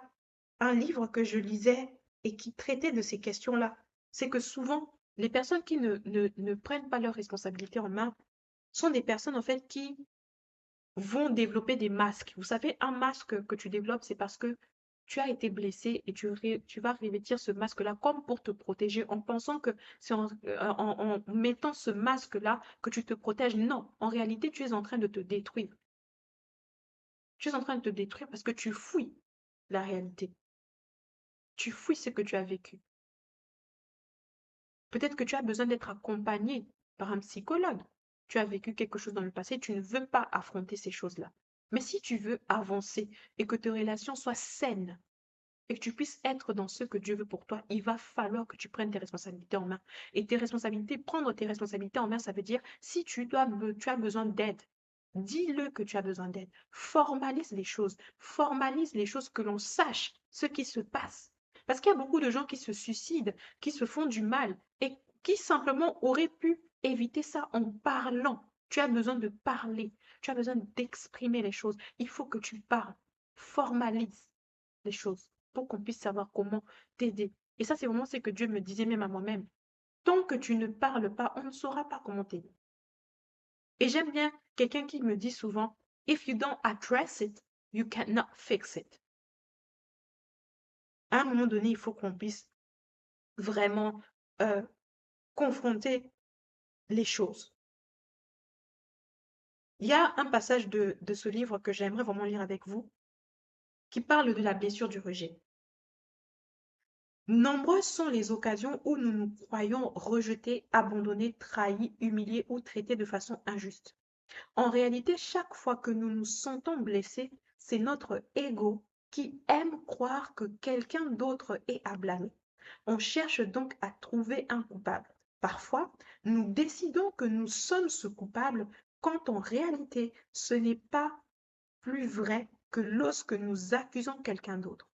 un livre que je lisais et qui traitait de ces questions-là. C'est que souvent, les personnes qui ne prennent pas leurs responsabilités en main sont des personnes, en fait, qui vont développer des masques. Vous savez, un masque que tu développes, c'est parce que tu as été blessé et tu vas revêtir ce masque-là comme pour te protéger en pensant que c'est en mettant ce masque-là que tu te protèges. Non, en réalité, tu es en train de te détruire. Tu es en train de te détruire parce que tu fouilles la réalité. Tu fouilles ce que tu as vécu. Peut-être que tu as besoin d'être accompagné par un psychologue. Tu as vécu quelque chose dans le passé, tu ne veux pas affronter ces choses-là. Mais si tu veux avancer et que tes relations soient saines et que tu puisses être dans ce que Dieu veut pour toi, il va falloir que tu prennes tes responsabilités en main. Et tes responsabilités, prendre tes responsabilités en main, ça veut dire si tu as besoin d'aide, dis-le que tu as besoin d'aide. Formalise les choses que l'on sache ce qui se passe. Parce qu'il y a beaucoup de gens qui se suicident, qui se font du mal et qui simplement auraient pu éviter ça en parlant. Tu as besoin de parler, tu as besoin d'exprimer les choses. Il faut que tu parles. Formalise les choses pour qu'on puisse savoir comment t'aider. Et ça, c'est vraiment ce que Dieu me disait même à moi-même. Tant que tu ne parles pas, on ne saura pas comment t'aider. Et j'aime bien quelqu'un qui me dit souvent, if you don't address it, you cannot fix it. À un moment donné, il faut qu'on puisse vraiment confronter les choses. Il y a un passage de ce livre que j'aimerais vraiment lire avec vous qui parle de la blessure du rejet. Nombreuses sont les occasions où nous nous croyons rejetés, abandonnés, trahis, humiliés ou traités de façon injuste. En réalité, chaque fois que nous nous sentons blessés, c'est notre ego qui aime croire que quelqu'un d'autre est à blâmer. On cherche donc à trouver un coupable. Parfois, nous décidons que nous sommes ce coupable quand en réalité, ce n'est pas plus vrai que lorsque nous accusons quelqu'un d'autre.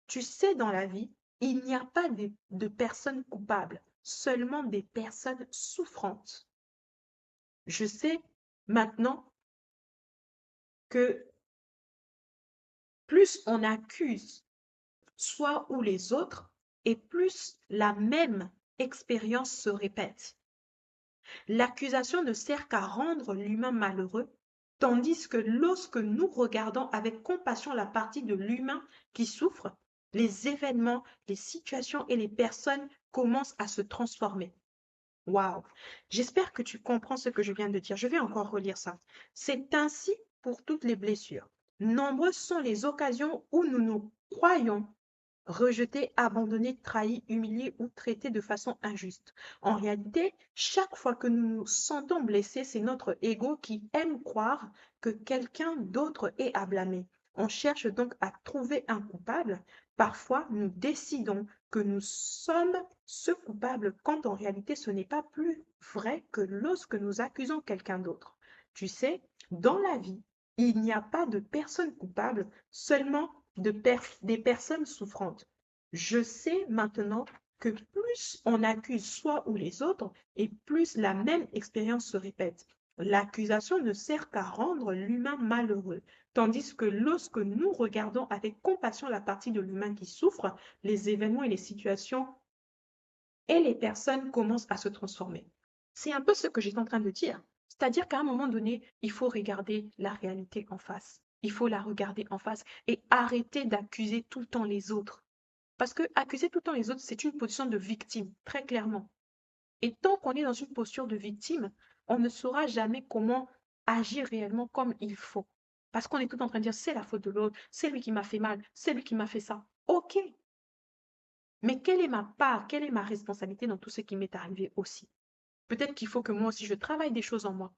Tu sais, dans la vie, il n'y a pas de personnes coupables, seulement des personnes souffrantes. Je sais maintenant que plus on accuse soi ou les autres, et plus la même expérience se répète. L'accusation ne sert qu'à rendre l'humain malheureux, tandis que lorsque nous regardons avec compassion la partie de l'humain qui souffre, les événements, les situations et les personnes commencent à se transformer. Waouh! J'espère que tu comprends ce que je viens de dire. Je vais encore relire ça. C'est ainsi pour toutes les blessures. Nombreuses sont les occasions où nous nous croyons rejetés, abandonnés, trahis, humiliés ou traités de façon injuste. En réalité, chaque fois que nous nous sentons blessés, c'est notre ego qui aime croire que quelqu'un d'autre est à blâmer. On cherche donc à trouver un coupable. Parfois, nous décidons que nous sommes ce coupable quand en réalité ce n'est pas plus vrai que lorsque nous accusons quelqu'un d'autre. Tu sais, dans la vie, il n'y a pas de personne coupable, seulement des personnes souffrantes. Je sais maintenant que plus on accuse soi ou les autres, et plus la même expérience se répète. L'accusation ne sert qu'à rendre l'humain malheureux, tandis que lorsque nous regardons avec compassion la partie de l'humain qui souffre, les événements et les situations et les personnes commencent à se transformer. C'est un peu ce que j'étais en train de dire. C'est-à-dire qu'à un moment donné, il faut regarder la réalité en face. Il faut la regarder en face et arrêter d'accuser tout le temps les autres. Parce que accuser tout le temps les autres, c'est une position de victime, très clairement. Et tant qu'on est dans une posture de victime, on ne saura jamais comment agir réellement comme il faut. Parce qu'on est tout en train de dire, c'est la faute de l'autre, c'est lui qui m'a fait mal, c'est lui qui m'a fait ça. Ok, mais quelle est ma part, quelle est ma responsabilité dans tout ce qui m'est arrivé aussi? Peut-être qu'il faut que moi aussi je travaille des choses en moi.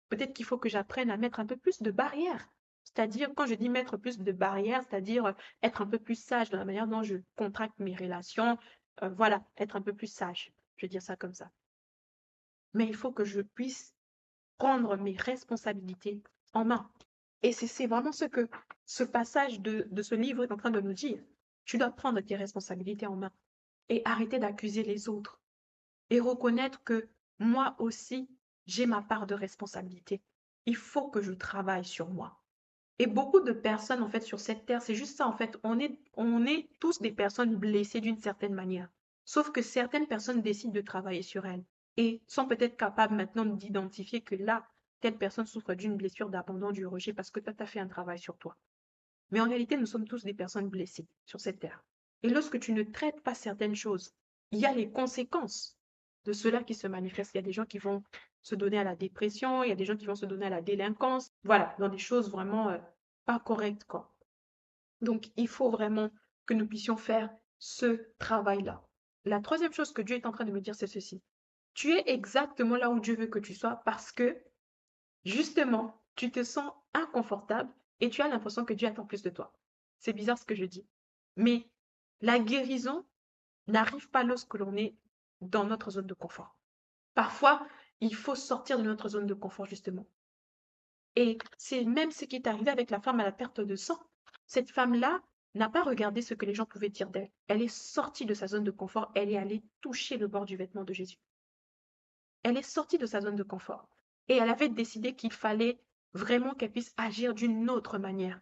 Peut-être qu'il faut que j'apprenne à mettre un peu plus de barrières. C'est-à-dire, quand je dis mettre plus de barrières, c'est-à-dire être un peu plus sage dans la manière dont je contracte mes relations. Voilà, être un peu plus sage. Je vais dire ça comme ça. Mais il faut que je puisse prendre mes responsabilités en main. Et c'est vraiment ce que ce passage de ce livre est en train de nous dire. Tu dois prendre tes responsabilités en main et arrêter d'accuser les autres et reconnaître que moi aussi, j'ai ma part de responsabilité. Il faut que je travaille sur moi. Et beaucoup de personnes, en fait, sur cette terre, c'est juste ça, en fait, on est tous des personnes blessées d'une certaine manière. Sauf que certaines personnes décident de travailler sur elles et sont peut-être capables maintenant d'identifier que là, telle personne souffre d'une blessure d'abandon, du rejet, parce que toi, tu as fait un travail sur toi. Mais en réalité, nous sommes tous des personnes blessées sur cette terre. Et lorsque tu ne traites pas certaines choses, il y a les conséquences de cela qui se manifestent. Il y a des gens qui vont se donner à la dépression, il y a des gens qui vont se donner à la délinquance, voilà, dans des choses vraiment pas correctes, quoi. Donc, il faut vraiment que nous puissions faire ce travail-là. La troisième chose que Dieu est en train de me dire, c'est ceci. Tu es exactement là où Dieu veut que tu sois parce que, justement, tu te sens inconfortable et tu as l'impression que Dieu attend plus de toi. C'est bizarre ce que je dis. Mais la guérison n'arrive pas lorsque l'on est dans notre zone de confort. Parfois, il faut sortir de notre zone de confort, justement. Et c'est même ce qui est arrivé avec la femme à la perte de sang. Cette femme-là n'a pas regardé ce que les gens pouvaient dire d'elle. Elle est sortie de sa zone de confort, elle est allée toucher le bord du vêtement de Jésus. Elle est sortie de sa zone de confort. Et elle avait décidé qu'il fallait vraiment qu'elle puisse agir d'une autre manière,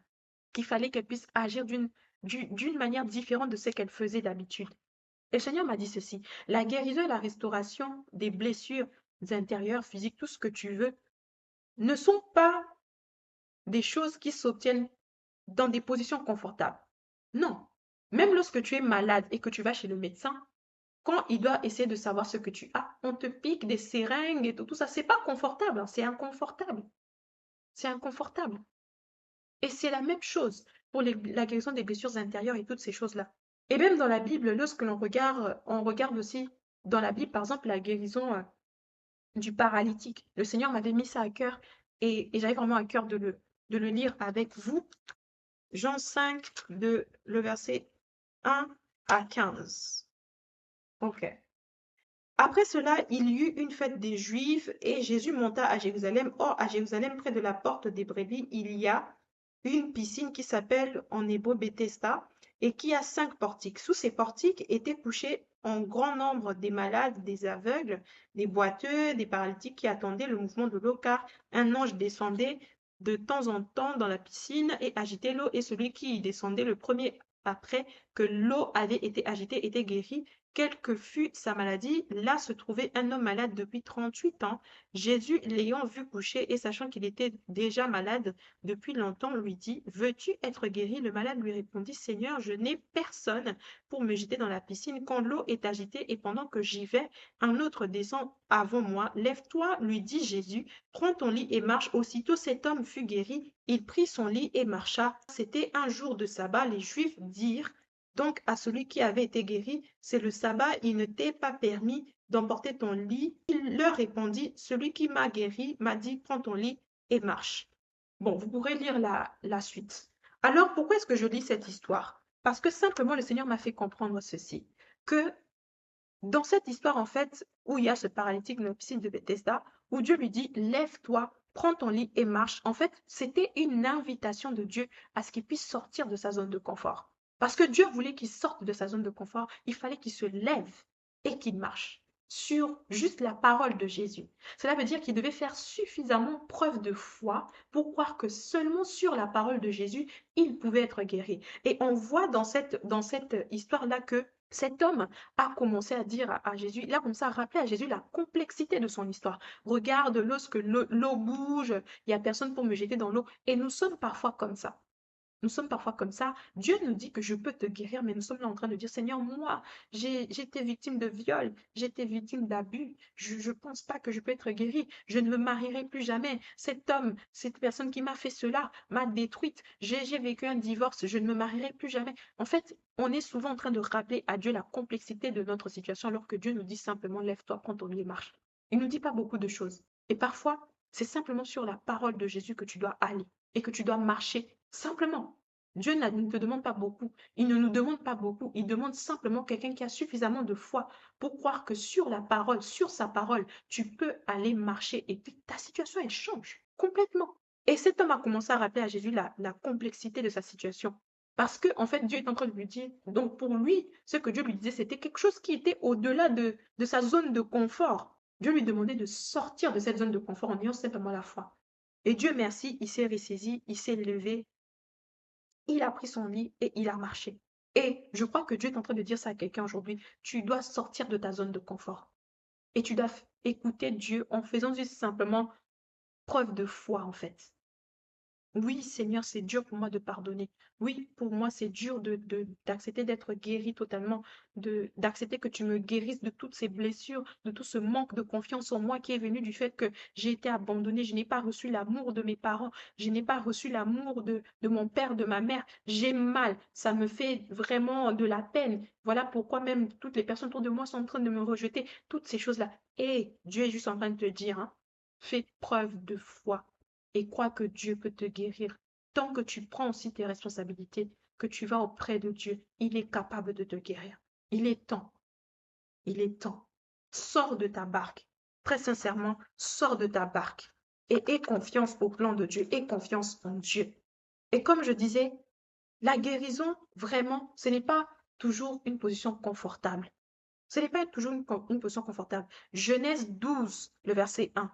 qu'il fallait qu'elle puisse agir d'une manière différente de ce qu'elle faisait d'habitude. Et le Seigneur m'a dit ceci, la guérison et la restauration des blessures intérieures, physiques, tout ce que tu veux, ne sont pas des choses qui s'obtiennent dans des positions confortables. Non. Même lorsque tu es malade et que tu vas chez le médecin, quand il doit essayer de savoir ce que tu as, on te pique des seringues et tout ça. C'est pas confortable, hein, c'est inconfortable. C'est inconfortable. Et c'est la même chose pour la guérison des blessures intérieures et toutes ces choses-là. Et même dans la Bible, lorsque on regarde aussi dans la Bible, par exemple, la guérison du paralytique. Le Seigneur m'avait mis ça à cœur et j'avais vraiment à cœur de le lire avec vous. Jean 5, le verset 1 à 15. Ok. Après cela, il y eut une fête des Juifs et Jésus monta à Jérusalem. Or, à Jérusalem, près de la porte des brebis, il y a une piscine qui s'appelle en hébreu Bethesda et qui a 5 portiques. Sous ces portiques étaient couchés en grand nombre des malades, des aveugles, des boiteux, des paralytiques qui attendaient le mouvement de l'eau, car un ange descendait de temps en temps dans la piscine et agitait l'eau, et celui qui y descendait le premier après que l'eau avait été agitée était guéri. Quelle que fût sa maladie, là se trouvait un homme malade depuis 38 ans. Jésus, l'ayant vu coucher et sachant qu'il était déjà malade depuis longtemps, lui dit, veux-tu être guéri? Le malade lui répondit, Seigneur, je n'ai personne pour me jeter dans la piscine quand l'eau est agitée et pendant que j'y vais, un autre descend avant moi. Lève-toi, lui dit Jésus, prends ton lit et marche. Aussitôt cet homme fut guéri, il prit son lit et marcha. C'était un jour de sabbat. Les Juifs dirent donc à celui qui avait été guéri, c'est le sabbat, il ne t'est pas permis d'emporter ton lit. Il leur répondit, celui qui m'a guéri m'a dit, prends ton lit et marche. Bon, vous pourrez lire la suite. Alors, pourquoi est-ce que je lis cette histoire? Parce que simplement le Seigneur m'a fait comprendre ceci, que dans cette histoire, en fait, où il y a ce paralytique dans la piscine de Bethesda, où Dieu lui dit, lève-toi, prends ton lit et marche. En fait, c'était une invitation de Dieu à ce qu'il puisse sortir de sa zone de confort. Parce que Dieu voulait qu'il sorte de sa zone de confort, il fallait qu'il se lève et qu'il marche sur juste la parole de Jésus. Cela veut dire qu'il devait faire suffisamment preuve de foi pour croire que seulement sur la parole de Jésus, il pouvait être guéri. Et on voit dans cette histoire-là que cet homme a commencé à dire à Jésus, il a commencé à rappeler à Jésus la complexité de son histoire. Regarde, lorsque l'eau bouge, il n'y a personne pour me jeter dans l'eau. Et nous sommes parfois comme ça. Nous sommes parfois comme ça. Dieu nous dit que je peux te guérir, mais nous sommes là en train de dire, Seigneur, moi, j'ai été victime de viol, j'ai été victime d'abus. Je ne pense pas que je peux être guérie. Je ne me marierai plus jamais. Cet homme, cette personne qui m'a fait cela, m'a détruite. J'ai vécu un divorce. Je ne me marierai plus jamais. En fait, on est souvent en train de rappeler à Dieu la complexité de notre situation, alors que Dieu nous dit simplement, lève-toi, prends ton lit et marche. Il ne nous dit pas beaucoup de choses. Et parfois, c'est simplement sur la parole de Jésus que tu dois aller et que tu dois marcher simplement. Dieu ne te demande pas beaucoup. Il ne nous demande pas beaucoup. Il demande simplement quelqu'un qui a suffisamment de foi pour croire que sur la parole, sur sa parole, tu peux aller marcher et puis ta situation, elle change complètement. Et cet homme a commencé à rappeler à Jésus la complexité de sa situation. Parce que, en fait, Dieu est en train de lui dire, donc pour lui, ce que Dieu lui disait, c'était quelque chose qui était au-delà de sa zone de confort. Dieu lui demandait de sortir de cette zone de confort en ayant simplement la foi. Et Dieu merci, il s'est ressaisi, il s'est levé, il a pris son lit et il a marché. Et je crois que Dieu est en train de dire ça à quelqu'un aujourd'hui. Tu dois sortir de ta zone de confort. Et tu dois écouter Dieu en faisant juste simplement preuve de foi, en fait. Oui, Seigneur, c'est dur pour moi de pardonner. Oui, pour moi, c'est dur d'accepter d'être guéri totalement, d'accepter que tu me guérisses de toutes ces blessures, de tout ce manque de confiance en moi qui est venu du fait que j'ai été abandonnée, je n'ai pas reçu l'amour de mes parents, je n'ai pas reçu l'amour de mon père, de ma mère. J'ai mal, ça me fait vraiment de la peine. Voilà pourquoi même toutes les personnes autour de moi sont en train de me rejeter, toutes ces choses-là. Et Dieu est juste en train de te dire, hein, fais preuve de foi et crois que Dieu peut te guérir. Tant que tu prends aussi tes responsabilités, que tu vas auprès de Dieu, il est capable de te guérir. Il est temps, il est temps. Sors de ta barque. Très sincèrement, sors de ta barque et aie confiance au plan de Dieu, aie confiance en Dieu. Et comme je disais, la guérison, vraiment, ce n'est pas toujours une position confortable. Ce n'est pas toujours une position confortable. Genèse 12, le verset 1.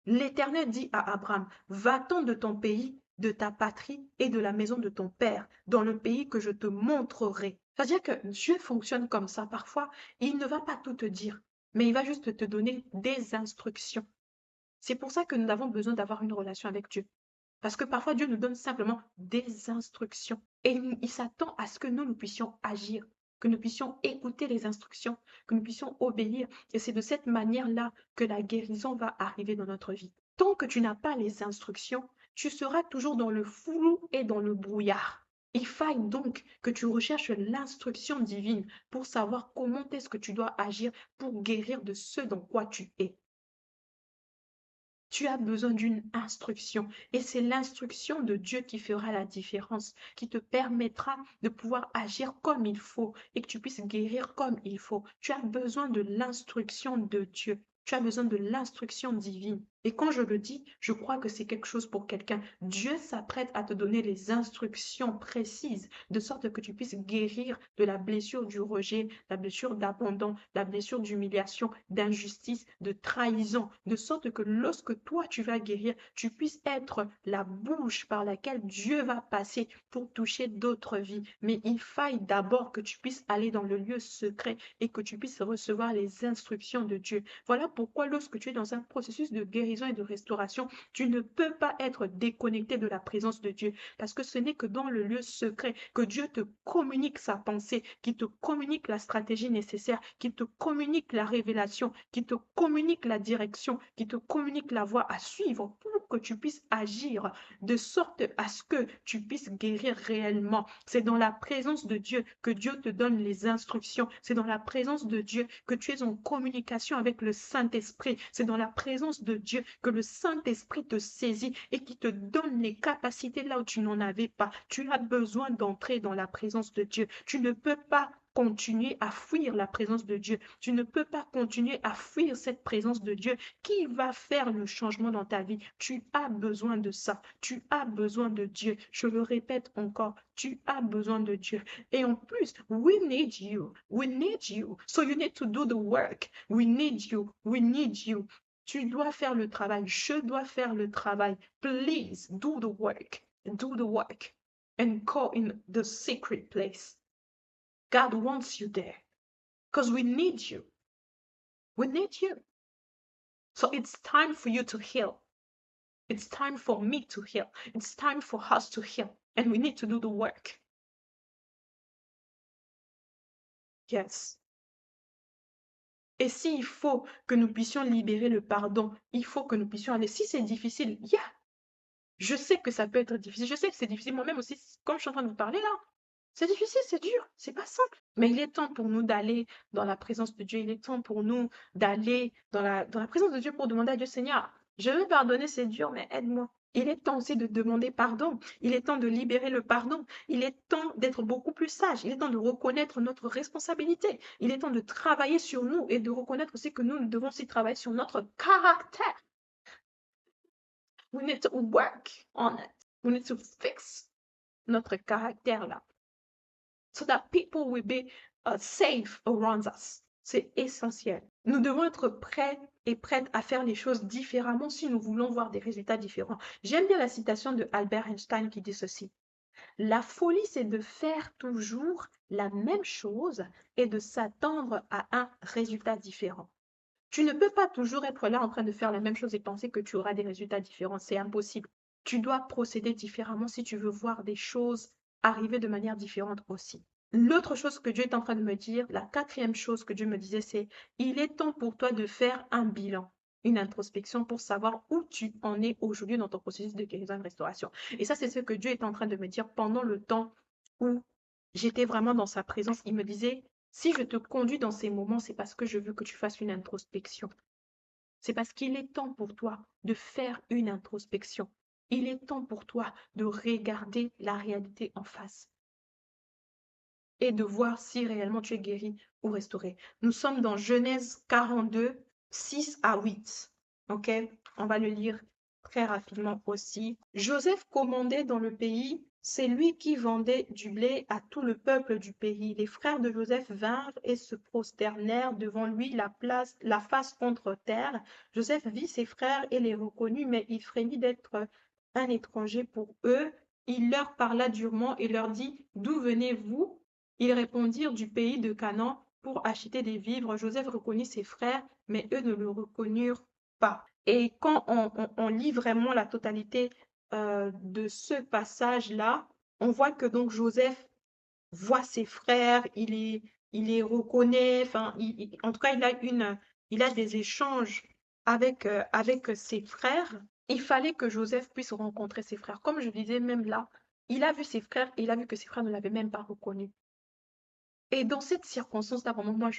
L'Éternel dit à Abraham, va-t'en de ton pays, de ta patrie et de la maison de ton père, dans le pays que je te montrerai. C'est-à-dire que Dieu fonctionne comme ça. Parfois, il ne va pas tout te dire, mais il va juste te donner des instructions. C'est pour ça que nous avons besoin d'avoir une relation avec Dieu. Parce que parfois, Dieu nous donne simplement des instructions. Et il s'attend à ce que nous puissions agir, que nous puissions écouter les instructions, que nous puissions obéir. Et c'est de cette manière-là que la guérison va arriver dans notre vie. Tant que tu n'as pas les instructions, tu seras toujours dans le flou et dans le brouillard. Il faille donc que tu recherches l'instruction divine pour savoir comment est-ce que tu dois agir pour guérir de ce dans quoi tu es. Tu as besoin d'une instruction et c'est l'instruction de Dieu qui fera la différence, qui te permettra de pouvoir agir comme il faut et que tu puisses guérir comme il faut. Tu as besoin de l'instruction de Dieu. Tu as besoin de l'instruction divine. Et quand je le dis, je crois que c'est quelque chose pour quelqu'un. Dieu s'apprête à te donner les instructions précises, de sorte que tu puisses guérir de la blessure du rejet, la blessure d'abandon, la blessure d'humiliation, d'injustice, de trahison, de sorte que lorsque toi tu vas guérir, tu puisses être la bouche par laquelle Dieu va passer pour toucher d'autres vies. Mais il faille d'abord que tu puisses aller dans le lieu secret et que tu puisses recevoir les instructions de Dieu. Voilà pourquoi lorsque tu es dans un processus de guérison et de restauration, tu ne peux pas être déconnecté de la présence de Dieu parce que ce n'est que dans le lieu secret que Dieu te communique sa pensée, qui te communique la stratégie nécessaire, qui te communique la révélation, qui te communique la direction, qui te communique la voie à suivre pour que tu puisses agir de sorte à ce que tu puisses guérir réellement. C'est dans la présence de Dieu que Dieu te donne les instructions. C'est dans la présence de Dieu que tu es en communication avec le Saint-Esprit. C'est dans la présence de Dieu que le Saint-Esprit te saisit et qui te donne les capacités là où tu n'en avais pas. Tu as besoin d'entrer dans la présence de Dieu. Tu ne peux pas continuer à fuir la présence de Dieu. Tu ne peux pas continuer à fuir cette présence de Dieu qui va faire le changement dans ta vie. Tu as besoin de ça. Tu as besoin de Dieu. Je le répète encore, tu as besoin de Dieu. Et en plus, we need you. We need you. So you need to do the work. We need you. We need you. Tu dois faire le travail. Je dois faire le travail. Please do the work. Do the work. And go in the secret place. God wants you there because we need you. We need you. So it's time for you to heal. It's time for me to heal. It's time for us to heal. And we need to do the work. Yes. Et s'il faut que nous puissions libérer le pardon, il faut que nous puissions aller. Si c'est difficile, yeah. Je sais que ça peut être difficile. Je sais que c'est difficile. Moi-même aussi, comme je suis en train de vous parler là, c'est difficile, c'est dur, c'est pas simple. Mais il est temps pour nous d'aller dans la présence de Dieu. Il est temps pour nous d'aller dans la présence de Dieu pour demander à Dieu, Seigneur, je veux pardonner, c'est dur, mais aide-moi. Il est temps aussi de demander pardon. Il est temps de libérer le pardon. Il est temps d'être beaucoup plus sage. Il est temps de reconnaître notre responsabilité. Il est temps de travailler sur nous et de reconnaître aussi que nous devons aussi travailler sur notre caractère. We need to work on it. We need to fix notre caractère là. So that people will be safe around us. C'est essentiel. Nous devons être prêts et prêtes à faire les choses différemment si nous voulons voir des résultats différents. J'aime bien la citation de Albert Einstein qui dit ceci. La folie, c'est de faire toujours la même chose et de s'attendre à un résultat différent. Tu ne peux pas toujours être là en train de faire la même chose et penser que tu auras des résultats différents. C'est impossible. Tu dois procéder différemment si tu veux voir des choses arriver de manière différente aussi. L'autre chose que Dieu est en train de me dire, la quatrième chose que Dieu me disait, c'est il est temps pour toi de faire un bilan, une introspection pour savoir où tu en es aujourd'hui dans ton processus de guérison et de restauration. Et ça, c'est ce que Dieu est en train de me dire pendant le temps où j'étais vraiment dans sa présence. Il me disait, si je te conduis dans ces moments, c'est parce que je veux que tu fasses une introspection. C'est parce qu'il est temps pour toi de faire une introspection. Il est temps pour toi de regarder la réalité en face et de voir si réellement tu es guéri ou restauré. Nous sommes dans Genèse 42, 6 à 8. OK? On va le lire très rapidement aussi. Joseph commandait dans le pays, c'est lui qui vendait du blé à tout le peuple du pays. Les frères de Joseph vinrent et se prosternèrent devant lui la face contre terre. Joseph vit ses frères et les reconnut, mais il frémit d'être un étranger pour eux. Il leur parla durement et leur dit, d'où venez-vous? Ils répondirent du pays de Canaan pour acheter des vivres. Joseph reconnut ses frères, mais eux ne le reconnurent pas. Et quand on lit vraiment la totalité de ce passage-là, on voit que donc Joseph voit ses frères, il les reconnaît, enfin, en tout cas, il a des échanges avec ses frères. Il fallait que Joseph puisse rencontrer ses frères. Comme je disais même là, il a vu ses frères et il a vu que ses frères ne l'avaient même pas reconnu. Et dans cette circonstance-là, vraiment,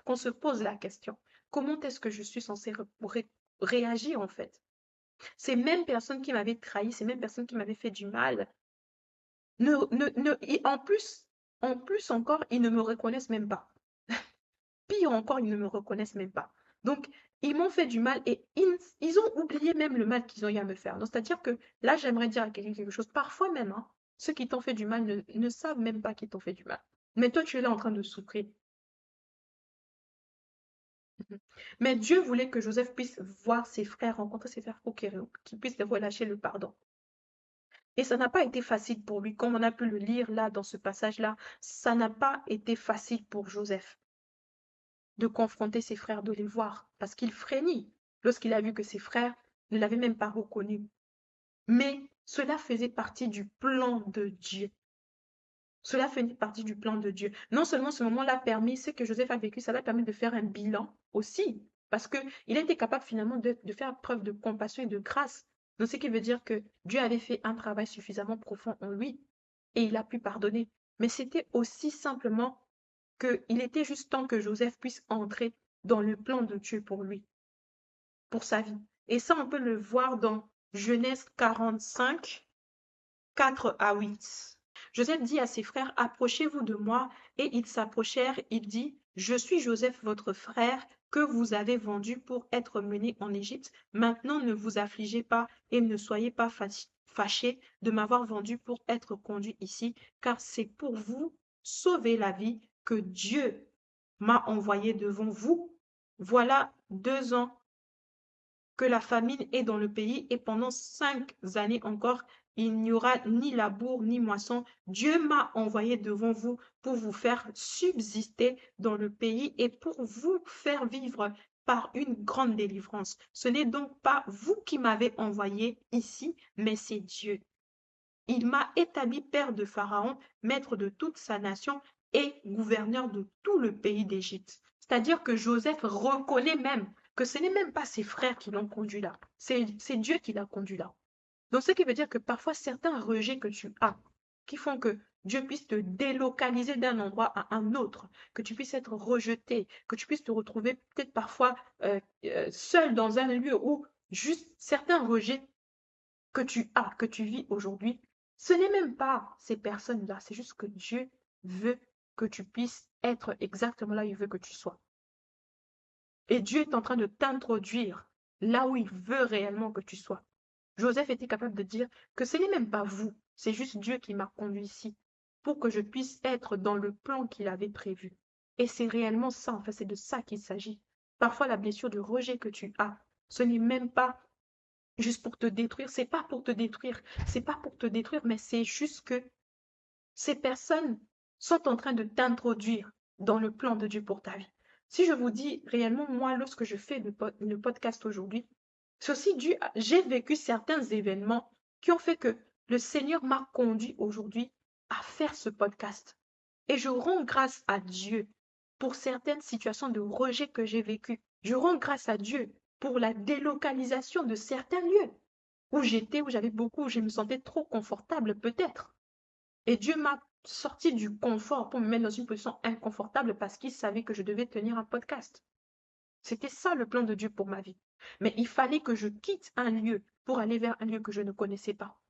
qu'on se pose la question, comment est-ce que je suis censée réagir en fait? Ces mêmes personnes qui m'avaient trahi, ces mêmes personnes qui m'avaient fait du mal, et en plus encore, ils ne me reconnaissent même pas. Pire encore, ils ne me reconnaissent même pas. Donc, ils m'ont fait du mal et ils ont oublié même le mal qu'ils ont eu à me faire. Donc, c'est-à-dire que là, j'aimerais dire à quelqu'un quelque chose. Parfois même, hein, ceux qui t'ont fait du mal ne savent même pas qu'ils t'ont fait du mal. Mais toi, tu es là en train de souffrir. Mhm. Mais Dieu voulait que Joseph puisse voir ses frères, rencontrer ses frères pour qu'il puisse les relâcher le pardon. Et ça n'a pas été facile pour lui. Comme on a pu le lire là, dans ce passage-là, ça n'a pas été facile pour Joseph de confronter ses frères, de les voir, parce qu'il frémit lorsqu'il a vu que ses frères ne l'avaient même pas reconnu. Mais cela faisait partie du plan de Dieu. Cela faisait partie du plan de Dieu. Non seulement ce moment-là a permis, ce que Joseph a vécu, ça l'a permis de faire un bilan aussi, parce qu'il était capable finalement de faire preuve de compassion et de grâce. Donc, ce qui veut dire que Dieu avait fait un travail suffisamment profond en lui et il a pu pardonner. Mais c'était aussi simplement qu'il était juste temps que Joseph puisse entrer dans le plan de Dieu pour lui, pour sa vie. Et ça, on peut le voir dans Genèse 45, 4 à 8. Joseph dit à ses frères, approchez-vous de moi. Et ils s'approchèrent. Il dit, je suis Joseph, votre frère, que vous avez vendu pour être mené en Égypte. Maintenant, ne vous affligez pas et ne soyez pas fâchés de m'avoir vendu pour être conduit ici, car c'est pour vous sauver la vie que Dieu m'a envoyé devant vous. Voilà 2 ans que la famine est dans le pays et pendant 5 années encore, il n'y aura ni labour ni moisson. Dieu m'a envoyé devant vous pour vous faire subsister dans le pays et pour vous faire vivre par une grande délivrance. Ce n'est donc pas vous qui m'avez envoyé ici, mais c'est Dieu. Il m'a établi père de Pharaon, maître de toute sa nation et gouverneur de tout le pays d'Égypte. C'est-à-dire que Joseph reconnaît même que ce n'est même pas ses frères qui l'ont conduit là, c'est Dieu qui l'a conduit là. Donc, ce qui veut dire que parfois, certains rejets que tu as, qui font que Dieu puisse te délocaliser d'un endroit à un autre, que tu puisses être rejeté, que tu puisses te retrouver peut-être parfois seul dans un lieu où juste certains rejets que tu as, que tu vis aujourd'hui, ce n'est même pas ces personnes-là, c'est juste que Dieu veut que tu puisses être exactement là où il veut que tu sois. Et Dieu est en train de t'introduire là où il veut réellement que tu sois. Joseph était capable de dire que ce n'est même pas vous, c'est juste Dieu qui m'a conduit ici pour que je puisse être dans le plan qu'il avait prévu. Et c'est réellement ça, en fait, c'est de ça qu'il s'agit. Parfois, la blessure de rejet que tu as, ce n'est même pas juste pour te détruire, c'est pas pour te détruire, c'est pas pour te détruire, mais c'est juste que ces personnes sont en train de t'introduire dans le plan de Dieu pour ta vie. Si je vous dis réellement, moi, lorsque je fais le podcast aujourd'hui, c'est aussi dû à, j'ai vécu certains événements qui ont fait que le Seigneur m'a conduit aujourd'hui à faire ce podcast. Et je rends grâce à Dieu pour certaines situations de rejet que j'ai vécues. Je rends grâce à Dieu pour la délocalisation de certains lieux où j'étais, où j'avais beaucoup, où je me sentais trop confortable peut-être. Et Dieu m'a sorti du confort pour me mettre dans une position inconfortable parce qu'il savait que je devais tenir un podcast. C'était ça le plan de Dieu pour ma vie. Mais il fallait que je quitte un lieu pour aller vers un lieu que je ne connaissais pas.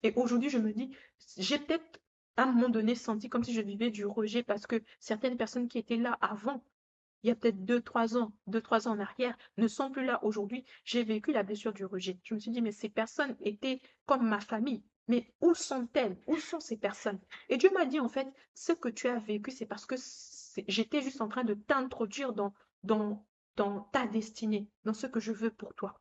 Et aujourd'hui, je me dis, j'ai peut-être à un moment donné senti comme si je vivais du rejet parce que certaines personnes qui étaient là avant, il y a peut-être 2, 3 ans, 2, 3 ans en arrière, ne sont plus là aujourd'hui. J'ai vécu la blessure du rejet. Je me suis dit, mais ces personnes étaient comme ma famille. Mais où sont-elles? Où sont ces personnes? Et Dieu m'a dit, en fait, ce que tu as vécu, c'est parce que j'étais juste en train de t'introduire dans, dans ta destinée, dans ce que je veux pour toi.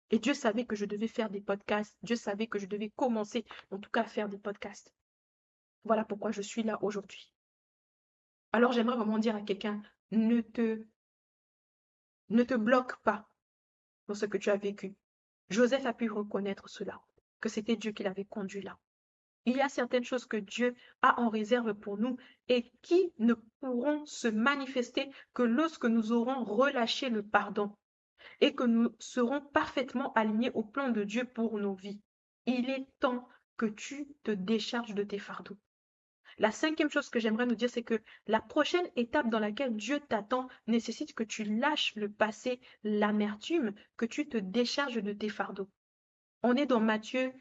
Et Dieu savait que je devais faire des podcasts. Dieu savait que je devais commencer, en tout cas, à faire des podcasts. Voilà pourquoi je suis là aujourd'hui. Alors, j'aimerais vraiment dire à quelqu'un, ne te ne te bloque pas dans ce que tu as vécu. Joseph a pu reconnaître cela, que c'était Dieu qui l'avait conduit là. Il y a certaines choses que Dieu a en réserve pour nous et qui ne pourront se manifester que lorsque nous aurons relâché le pardon et que nous serons parfaitement alignés au plan de Dieu pour nos vies. Il est temps que tu te décharges de tes fardeaux. La cinquième chose que j'aimerais nous dire, c'est que la prochaine étape dans laquelle Dieu t'attend nécessite que tu lâches le passé, l'amertume, que tu te décharges de tes fardeaux. On est dans Matthieu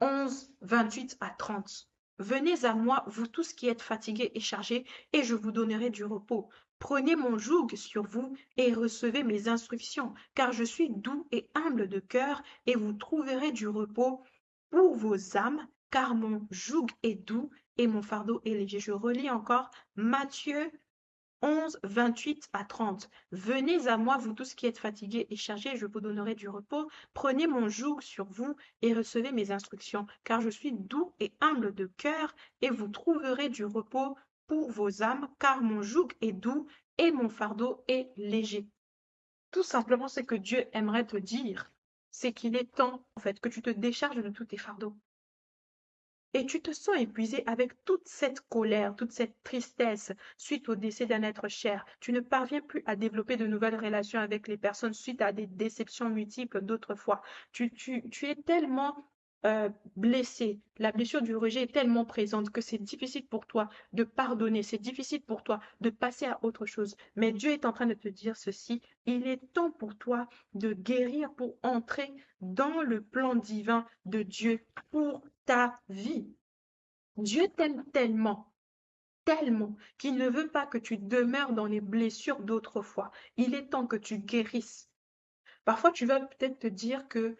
11, 28 à 30. Venez à moi, vous tous qui êtes fatigués et chargés, et je vous donnerai du repos. Prenez mon joug sur vous et recevez mes instructions, car je suis doux et humble de cœur, et vous trouverez du repos pour vos âmes, car mon joug est doux et mon fardeau est léger. Je relis encore Matthieu 11, 28 à 30. Venez à moi, vous tous qui êtes fatigués et chargés, je vous donnerai du repos. Prenez mon joug sur vous et recevez mes instructions, car je suis doux et humble de cœur, et vous trouverez du repos pour vos âmes, car mon joug est doux et mon fardeau est léger. Tout simplement, ce que Dieu aimerait te dire, c'est qu'il est temps, en fait, que tu te décharges de tous tes fardeaux. Et tu te sens épuisé avec toute cette colère, toute cette tristesse suite au décès d'un être cher. Tu ne parviens plus à développer de nouvelles relations avec les personnes suite à des déceptions multiples d'autrefois. Tu es tellement blessé. La blessure du rejet est tellement présente que c'est difficile pour toi de pardonner. C'est difficile pour toi de passer à autre chose. Mais Dieu est en train de te dire ceci. Il est temps pour toi de guérir pour entrer dans le plan divin de Dieu pour ta vie. Dieu t'aime tellement, tellement, qu'il ne veut pas que tu demeures dans les blessures d'autrefois. Il est temps que tu guérisses. Parfois, tu vas peut-être te dire que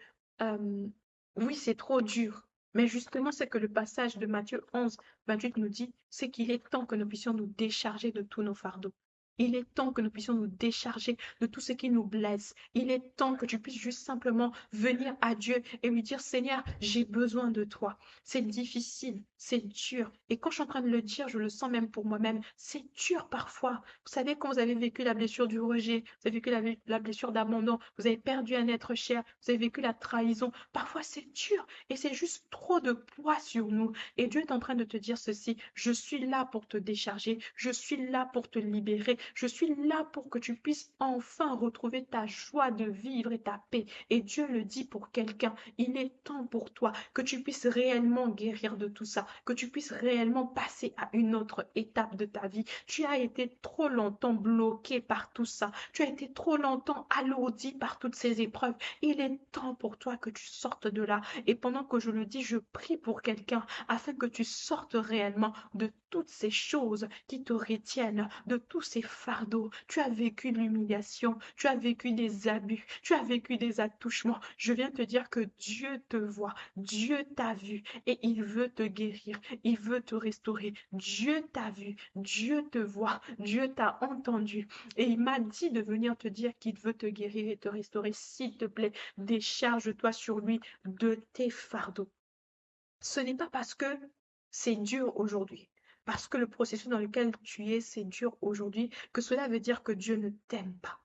oui, c'est trop dur. Mais justement, c'est que le passage de Matthieu 11, 28 nous dit, c'est qu'il est temps que nous puissions nous décharger de tous nos fardeaux. Il est temps que nous puissions nous décharger de tout ce qui nous blesse. Il est temps que tu puisses juste simplement venir à Dieu et lui dire, Seigneur, j'ai besoin de toi. C'est difficile, c'est dur. Et quand je suis en train de le dire, je le sens même pour moi-même. C'est dur parfois. Vous savez, quand vous avez vécu la blessure du rejet, vous avez vécu la blessure d'abandon, vous avez perdu un être cher, vous avez vécu la trahison. Parfois, c'est dur et c'est juste trop de poids sur nous. Et Dieu est en train de te dire ceci, je suis là pour te décharger, je suis là pour te libérer, je suis là pour que tu puisses enfin retrouver ta joie de vivre et ta paix. Et Dieu le dit pour quelqu'un, il est temps pour toi que tu puisses réellement guérir de tout ça, que tu puisses réellement passer à une autre étape de ta vie. Tu as été trop longtemps bloqué par tout ça, tu as été trop longtemps alourdi par toutes ces épreuves. Il est temps pour toi que tu sortes de là. Et pendant que je le dis, je prie pour quelqu'un afin que tu sortes réellement de toutes ces choses qui te retiennent, de tous ces fardeaux. Tu as vécu l'humiliation, tu as vécu des abus, tu as vécu des attouchements. Je viens te dire que Dieu te voit, Dieu t'a vu et il veut te guérir, il veut te restaurer. Dieu t'a vu, Dieu te voit, Dieu t'a entendu et il m'a dit de venir te dire qu'il veut te guérir et te restaurer. S'il te plaît, décharge-toi sur lui de tes fardeaux. Ce n'est pas parce que c'est dur aujourd'hui, parce que le processus dans lequel tu es, c'est dur aujourd'hui, que cela veut dire que Dieu ne t'aime pas.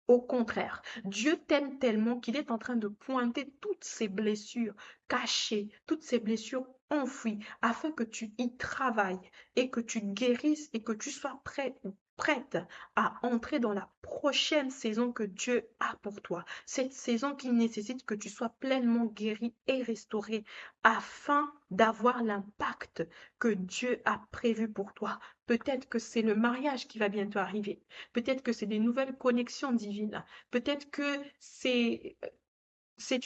Au contraire, Dieu t'aime tellement qu'il est en train de pointer toutes ces blessures cachées, toutes ces blessures enfouies, afin que tu y travailles et que tu guérisses et que tu sois prêt ou prête à entrer dans la prochaine saison que Dieu a pour toi. Cette saison qui nécessite que tu sois pleinement guéri et restauré afin d'avoir l'impact que Dieu a prévu pour toi. Peut-être que c'est le mariage qui va bientôt arriver. Peut-être que c'est des nouvelles connexions divines. Peut-être que c'est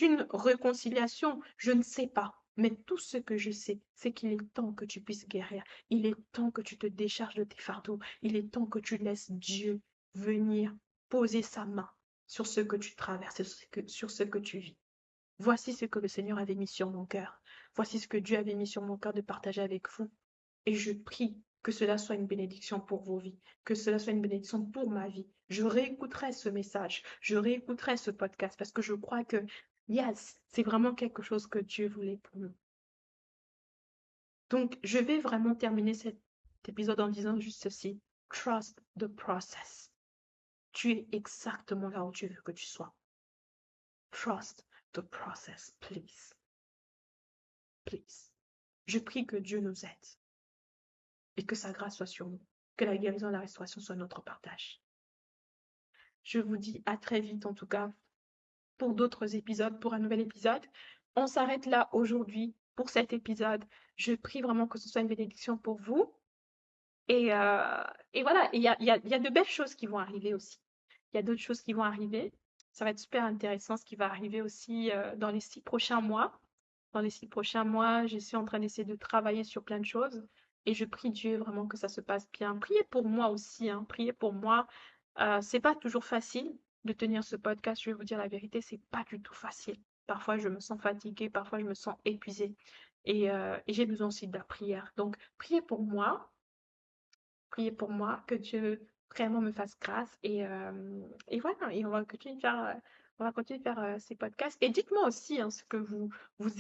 une réconciliation. Je ne sais pas. Mais tout ce que je sais, c'est qu'il est temps que tu puisses guérir. Il est temps que tu te décharges de tes fardeaux. Il est temps que tu laisses Dieu venir poser sa main sur ce que tu traverses, sur ce que tu vis. Voici ce que le Seigneur avait mis sur mon cœur. Voici ce que Dieu avait mis sur mon cœur de partager avec vous. Et je prie que cela soit une bénédiction pour vos vies, que cela soit une bénédiction pour ma vie. Je réécouterai ce message, je réécouterai ce podcast parce que je crois que, yes, c'est vraiment quelque chose que Dieu voulait pour nous. Donc, je vais vraiment terminer cet épisode en disant juste ceci. Trust the process. Tu es exactement là où Dieu veut que tu sois. Trust the process, please. Please. Je prie que Dieu nous aide et que sa grâce soit sur nous, que la guérison et la restauration soient notre partage. Je vous dis à très vite en tout cas pour d'autres épisodes, pour un nouvel épisode. On s'arrête là aujourd'hui pour cet épisode. Je prie vraiment que ce soit une bénédiction pour vous. Et, euh, et voilà, il y a de belles choses qui vont arriver aussi. Il y a d'autres choses qui vont arriver. Ça va être super intéressant ce qui va arriver aussi dans les 6 prochains mois. Dans les 6 prochains mois, je suis en train d'essayer de travailler sur plein de choses et je prie Dieu vraiment que ça se passe bien. Priez pour moi aussi, hein, priez pour moi. C'est pas toujours facile de tenir ce podcast, je vais vous dire la vérité, c'est pas du tout facile. Parfois, je me sens fatiguée, parfois, je me sens épuisée et j'ai besoin aussi de la prière. Donc, priez pour moi, que Dieu vraiment me fasse grâce. Et voilà, et on va continuer de faire ces podcasts. Et dites-moi aussi hein, ce que vous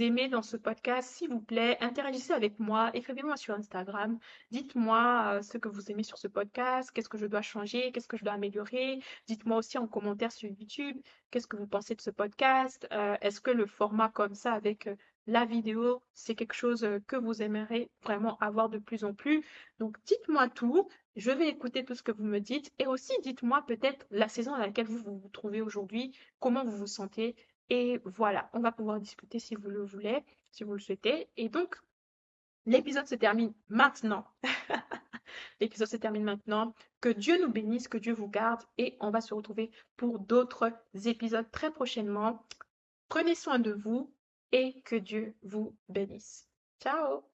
aimez dans ce podcast, s'il vous plaît. Interagissez avec moi, écrivez-moi sur Instagram. Dites-moi ce que vous aimez sur ce podcast, qu'est-ce que je dois changer, qu'est-ce que je dois améliorer. Dites-moi aussi en commentaire sur YouTube, qu'est-ce que vous pensez de ce podcast. Est-ce que le format comme ça avec la vidéo, c'est quelque chose que vous aimeriez vraiment avoir de plus en plus? Donc, dites-moi tout. Je vais écouter tout ce que vous me dites. Et aussi, dites-moi peut-être la saison dans laquelle vous trouvez aujourd'hui, comment vous vous sentez. Et voilà, on va pouvoir discuter si vous le voulez, si vous le souhaitez. Et donc, l'épisode se termine maintenant. L'épisode se termine maintenant. Que Dieu nous bénisse, que Dieu vous garde. Et on va se retrouver pour d'autres épisodes très prochainement. Prenez soin de vous et que Dieu vous bénisse. Ciao!